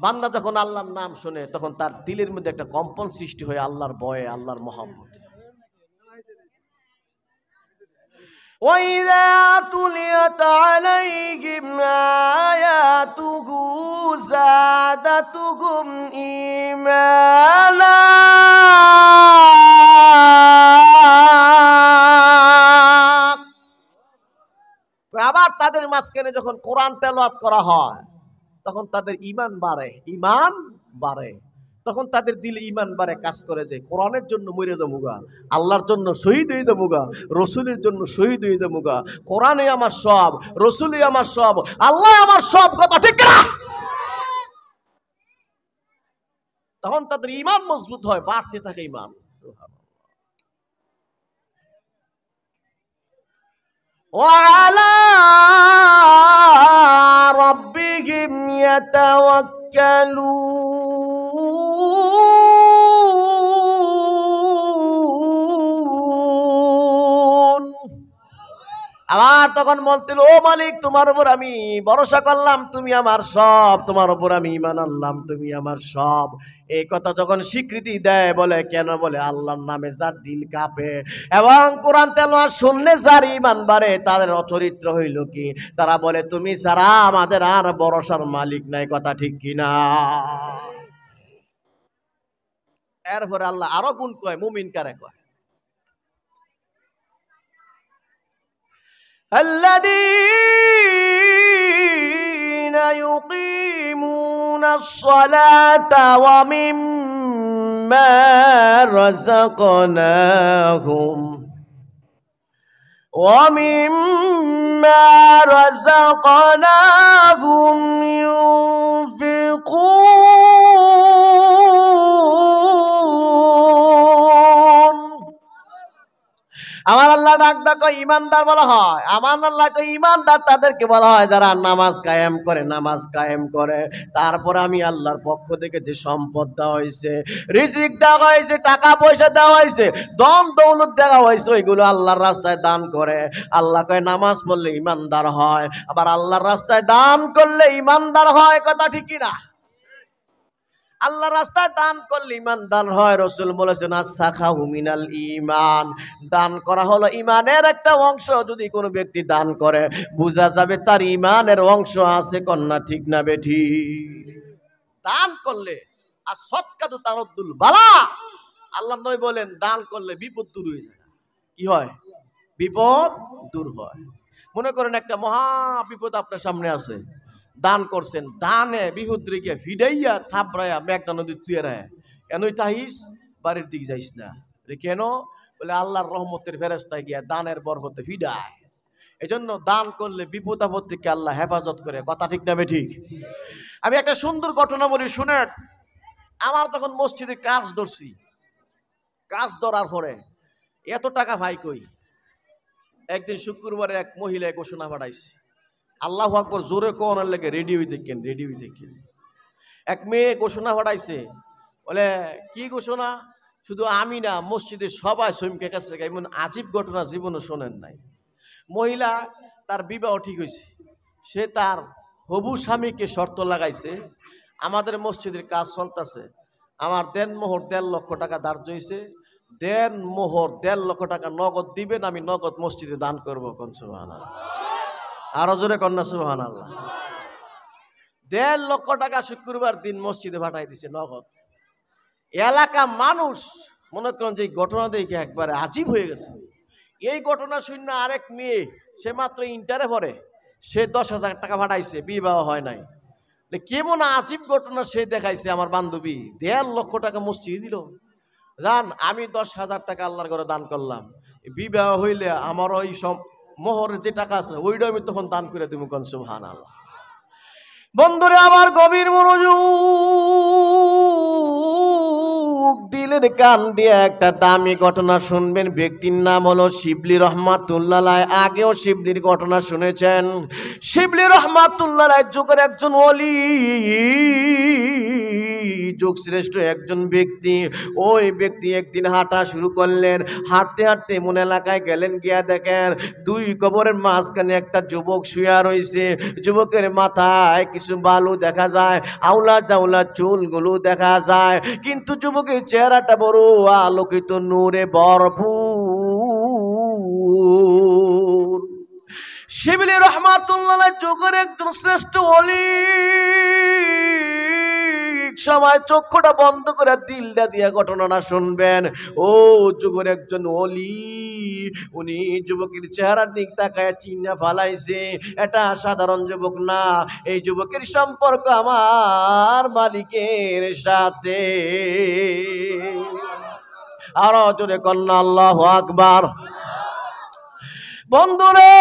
বান্দা যখন আল্লাহর নাম শুনে, তখন তার দিলের মধ্যে একটা কম্পন সৃষ্টি হয় আল্লাহর ভয়ে, আল্লাহর মহব্বত। وَإِذَا تُلِيَتْ عَلَيْهِمْ آيَاتُهُ زَادَتْهُمْ إِيمَانًا। আবার তাদের মাঝখানে যখন কোরআন তেলাওয়াত করা হয়, তখন তাদের ঈমান বাড়ে, ঈমান বাড়ে। তখন তাদের দিলে ঈমান বাড়ে, কাজ করে যে কোরআনের জন্য মরে যামুগা, আল্লাহর জন্য শহীদ হয়ে যামুগা, রসুলের জন্য শহীদ হয়ে যামুগা। কোরআনই আমার সব, রসুলই আমার সব, আল্লাহ আমার সব, কথা ঠিক না? তখন তাদের ঈমান মজবুত হয়, বাড়তে থাকে ঈমান। وعلى ربهم يتوكلون। আবার তখন বলতেন, ও মালিক, তোমার উপর আমি ভরসা করলাম, তুমি আমার সব, তোমার উপর আমি ঈমান আনলাম, তুমি আমার সব। এই কথা যখন স্বীকৃতি দেয়, বলে কেন? বলে আল্লাহর নামে যার দিল কাঁপে এবং কোরআন তেলাওয়াত শুনলে যার ঈমান বাড়ে, তাদের চরিত্র হইল কি? তারা বলে তুমি ছাড়া আমাদের আর ভরসার মালিক নাই। কথা ঠিক কিনা? এরপরে আল্লাহ আরো গুণ কয়, মুমিন কারে কয়? الذين يقيمون الصلاة ومما رزقناهم ينفقون। আমার আল্লাহ ডাক ডাক ইমানদার বলা হয়। আমার আল্লাহকে ইমানদার তাদেরকে বলা হয় যারা নামাজ কায়েম করে, নামাজ কায়েম করে। তারপর আমি আল্লাহর পক্ষ থেকে যে সম্পদ দেওয়া হয়েছে, রিজিক দেওয়া হয়েছে, টাকা পয়সা দেওয়া হয়েছে, ধন দৌলত দেওয়া হয়েছে, ওইগুলো আল্লাহর রাস্তায় দান করে। আল্লাহ কয় নামাজ পড়লে ইমানদার হয়, আবার আল্লাহর রাস্তায় দান করলে ইমানদার হয়। কথা ঠিক কিনা? আল্লাহ রাস্তায় দান করলে ইমানদার হয়। রাসূল বলেছেন আস-সাখাহু মিনাল ঈমান, দান করা হলো ইমানের একটা অংশ। যদি কোনো ব্যক্তি দান করে, বোঝা যাবে তার ইমানের অংশ আছে। কন্যা ঠিক না বেঠি? দান করলে আর সদকাতু তারাদ্দুল বালা, আল্লাহ নবী বলেন দান করলে বিপদ দূর হয়ে যায়। কি হয়? বিপদ দূর হয়। মনে করেন একটা মহা বিপদ আপনার সামনে আছে, দান করছেন, দানে বিহুদ্রে গিয়া ফিডাইয়া থাপড়াইয়া মেঘনা নদী তুই রায়, কেনই তাহিস বাড়ির দিকে যাইস না। কেন? বলে আল্লাহর রহমতের ফেরেশতায় গিয়া দানের বরকতে ফিডায়। এজন্য দান করলে বিপদ আপদ থেকে আল্লাহ হেফাজত করে। কথা ঠিক না ঠিক? আমি একটা সুন্দর ঘটনা বলি, শুনেন। আমার তখন মসজিদে কাজ ধরছি, কাজ ধরার পরে এত টাকা ভাই কই। একদিন শুক্রবারে এক মহিলা ঘোষণা পাঠাইছে, আল্লাহু আকবার জোরে কোনের লেগে রেডি হইতে কেন, রেডি হইতে কেন। এক মেয়ে ঘোষণা পাঠাইছে, বলে কি ঘোষণা? শুধু আমি না, মসজিদে সবাই চমকে গেছে। এমন আজীব ঘটনা জীবনে শোনেন নাই। মহিলা তার বিবাহ ঠিক হয়েছে, সে তার হবু স্বামীকে শর্ত লাগাইছে, আমাদের মসজিদের কাজ চলতেছে, আমার দেনমোহর 1.5 লক্ষ টাকা ধার্য হয়েছে, দেনমোহর 1.5 লক্ষ টাকা নগদ দিবেন, আমি নগদ মসজিদে দান করবো। কোন সুবহানাল্লাহ, আরো জোরে কন্যা সুবহানাল্লাহ। 1.5 লক্ষ টাকা শুক্রবার দিন মসজিদে পাঠাই দিছে নগদ। এলাকা মানুষ মনে করেন যে ঘটনা দেখে একবারে আজীব হয়ে গেছে। এই ঘটনা শুনে আরেক মেয়ে, সে মাত্র ইন্টারে পড়ে, সে 10,000 টাকা পাঠাইছে, বিবাহ হয় নাই। কেমন আজীব ঘটনা সে দেখাইছে আমার বান্ধবী। 1.5 লক্ষ টাকা মসজিদ দিল। জান, আমি 10,000 টাকা আল্লাহর ঘরে দান করলাম, বিবাহ হইলে আমার ওই সব মোহরের যে টাকা আছে ওইটা আমি তখন দান করে তুমি। কোন সুবহানাল্লাহ। বন্ধুরে আমার গভীর মনোযোগ দিলের কান দিয়ে একটা দামি ঘটনা শুনবেন। ব্যক্তির নাম হলো শিবলি রহমাতুল্লাহ আলাইহি। আগেও শিবলির ঘটনা শুনেছেন। শিবলি রহমাতুল্লাহ আলাইহি যুগের একজন ওলি, যুগ শ্রেষ্ঠ একজন ব্যক্তি। ওই ব্যক্তি একদিন হাঁটা শুরু করলেন। হাঁটতে হাঁটতে এমন এলাকায় গেলেন, গিয়া দেখেন 2 কবরের মাঝখানে একটা যুবক শুয়া রয়েছে। যুবকের মাথায় কিছু বালু দেখা যায়, আউলা জাউলা চুলগুলো দেখা যায়, কিন্তু যুবকের চেহারাটা বড় আলোকিত নূরে ভরপুর। শিবলি রহমাতুল্লাহ যুগের একজন শ্রেষ্ঠ ওলি। সময় চক্ষুটা বন্ধ করে দিলটা দিয়া ঘটনাটা শুনবেন। ও যুগের একজন ওলি, উনি যুবকের চেহারার দিক তাকায় চিন্না ফালাইছে, এটা সাধারণ যুবক না, এই যুবকের সম্পর্ক আমার মালিকের সাথে। আরো জোরে কন্যা আল্লাহু আকবার। বন্ধুরে,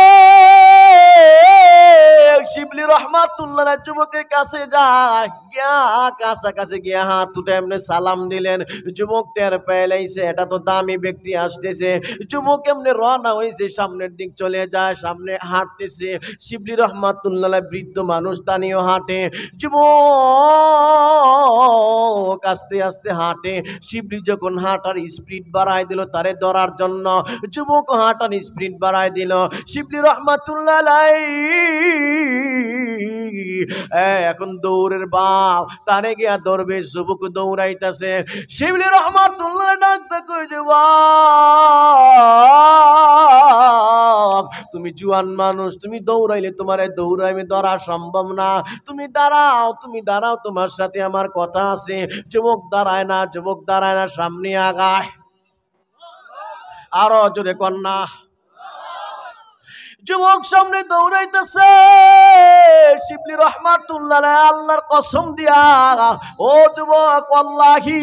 শিবলি রহমাতুল্লাহ যুবকের কাছে যায়, গিয়া কাছাকাছি গিয়া হাত তুলে এমনি সালাম দিলেন। যুবক টের পেলাইছে এটা তো দামি ব্যক্তি আসতেছে। যুবক এমনি রওনা হয়েছে, সামনের দিক চলে যায়, সামনে হাঁটতেছে। শিবলি রহমাতুল্লাহ বৃদ্ধ মানুষ তানিও হাঁটে। যুবক আস্তে আস্তে হাঁটে। শিবলি যখন হাঁটার স্পিড বাড়ায় দিল তারে ধরার জন্য, যুবক হাঁটার স্পিড বাড়ায় দিল। শিবলি রহমাতুল্লাহ এখন দৌড়ের বাপ, তারে গিয়া ধরবে, যুবক দৌড়াইতেছে। শিবলি রহমাতুল্লাহ ডাকতে কই যে বাপ তুমি জুয়ান মানুষ, তুমি দৌড়াইলে তোমারে দৌড়াইবে ধরা সম্ভব না, তুমি দাঁড়াও, তুমি দাঁড়াও, তোমার সাথে আমার কথা আছে। যুবক দাঁড়ায় না, যুবক দাঁড়ায় না, সামনে আগায়। আরো জোরে কন্যা। যুবক সামনে দৌড়াইতেছে। শিবলি রহমাতুল্লাহ আল্লাহর কসম দিয়া, ও যুবক আল্লাহি,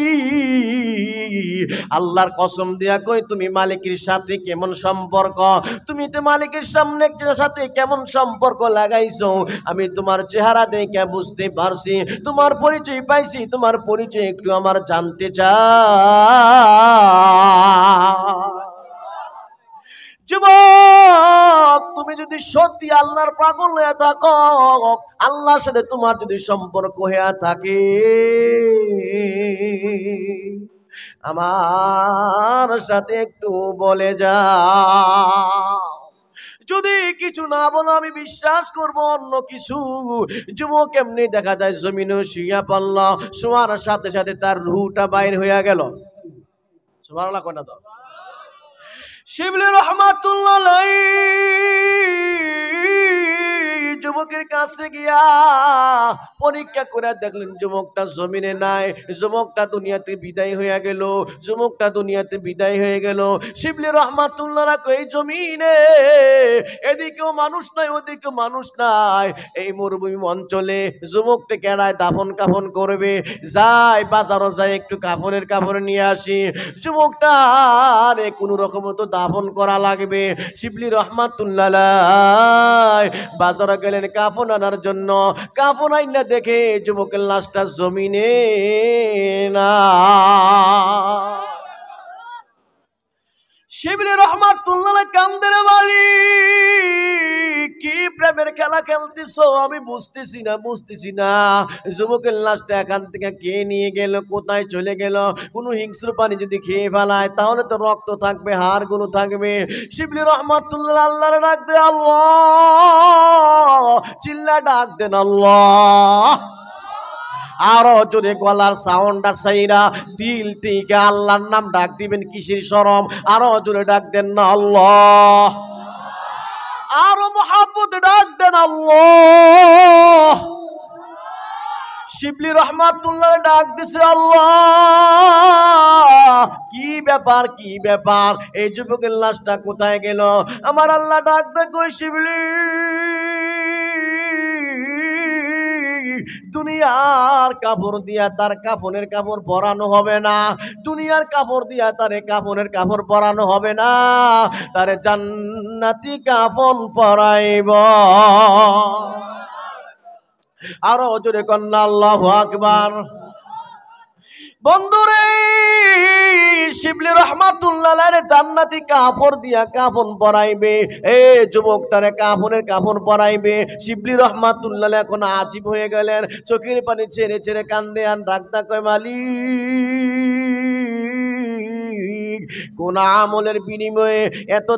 আল্লাহর কসম দিয়া কই তুমি মালিকের সাথে কেমন সম্পর্ক, তুমি তো মালিকের সাথে কেমন সম্পর্ক লাগাইছো, আমি তোমার চেহারা দেখে বুঝতে পারছি, তোমার পরিচয় পাইছি, তোমার পরিচয় একটু আমার জানতে চাই। যুবক তুমি যদি সত্যি আল্লাহর পাগল হয়ে থাকো, আল্লাহর সাথে তোমার যদি সম্পর্ক হয়ে থাকে, আমার সাথে একটু বলে যাও। যদি কিছু না বলো আমি বিশ্বাস করব অন্য কিছু। যুবক এমনি দেখা যায় জমিনে শুইয়া পড়ল, শোয়ার সাথে সাথে তার রুহটা বাইর হইয়া গেল। সুবহানাল্লাহ কয় না তো? শিবলি রহমাতুল্লাহ যুবকের কাছে গিয়া পরীক্ষা করে দেখলেন যুবকটা জমিনে নাই, যুবকটা দুনিয়াতে বিদায় হয়ে গেল, যুবকটা দুনিয়াতে বিদায় হয়ে গেল। শিবলি রহমাতুল্লাহ কই জমিনে এদিকেও মানুষ নাই, ওদিকেও মানুষ নাই, এই মরুভূমি অঞ্চলে যুবকটা কেড়ায় দাফন কাফন করবে, যাই বাজারও যাই একটু কাফনের কাপড় নিয়ে আসি, যুবকটা আরে কোনো রকম তো দাফন করা লাগবে। শিবলি রহমাতুল্লাহ বাজারে গেলেন কাফন আনার জন্য, কাফন আইনা দেখে যুবকের লাশটা জমিনে না। শিবলি রহমাতুল্লাহ কান্দের মালিক, কি প্রেমের খেলা খেলতেছো আমি বুঝতেছি না, বুঝতেছি না। যুবকের লাশটা এখান থেকে কে নিয়ে গেল, কোথায় চলে গেল? কোনো হিংস্র পানি যদি খেয়ে ফেলায় তাহলে তো রক্ত থাকবে, হাড়গুলো থাকবে। শিবলি রহমাতুল্লাহ আল্লাহর ডাক দে, আল্লাহ চিল্লা ডাক দেন আল্লাহ। আরো জোরে গলার সাউন্ডটা সাইরা দিল থেকে আল্লাহর নাম ডাক দিবেন, কিসের শরম? আরো জোরে ডাক দেন না আল্লাহ, আরো মহব্বত ডাক দেন আল্লাহ। শিবলি রহমাতুল্লাহ ডাক দিছে আল্লাহ, কি ব্যাপার, কি ব্যাপার, এই যুবকের লাশটা কোথায় গেল? আমার আল্লাহ ডাক দে কই শিবলি, দুনিয়ার কাপড় দিয়া তার কাফনের কাপড় পরানো হবে না, দুনিয়ার কাপড় দিয়া তারে কাফনের কাপড় পরানো হবে না, তারে জান্নাতি কাফন পরাইব। আরো জোরে কন্যা আল্লাহু আকবার। বন্ধুরে শিবলি রহমাতুল্লাহ জান্নাতি কাপড় দিয়া কাফন পরাইবে, এ যুবকটারে কাফনের কাফন পরাইবে। শিবলি রহমাতুল্লাহ এখন আজীব হয়ে গেলেন, চোখের পানি ছেড়ে ছেড়ে কান্দে আর ডাকদা কয় মালিক কোন আমলের বিনিময়ে এত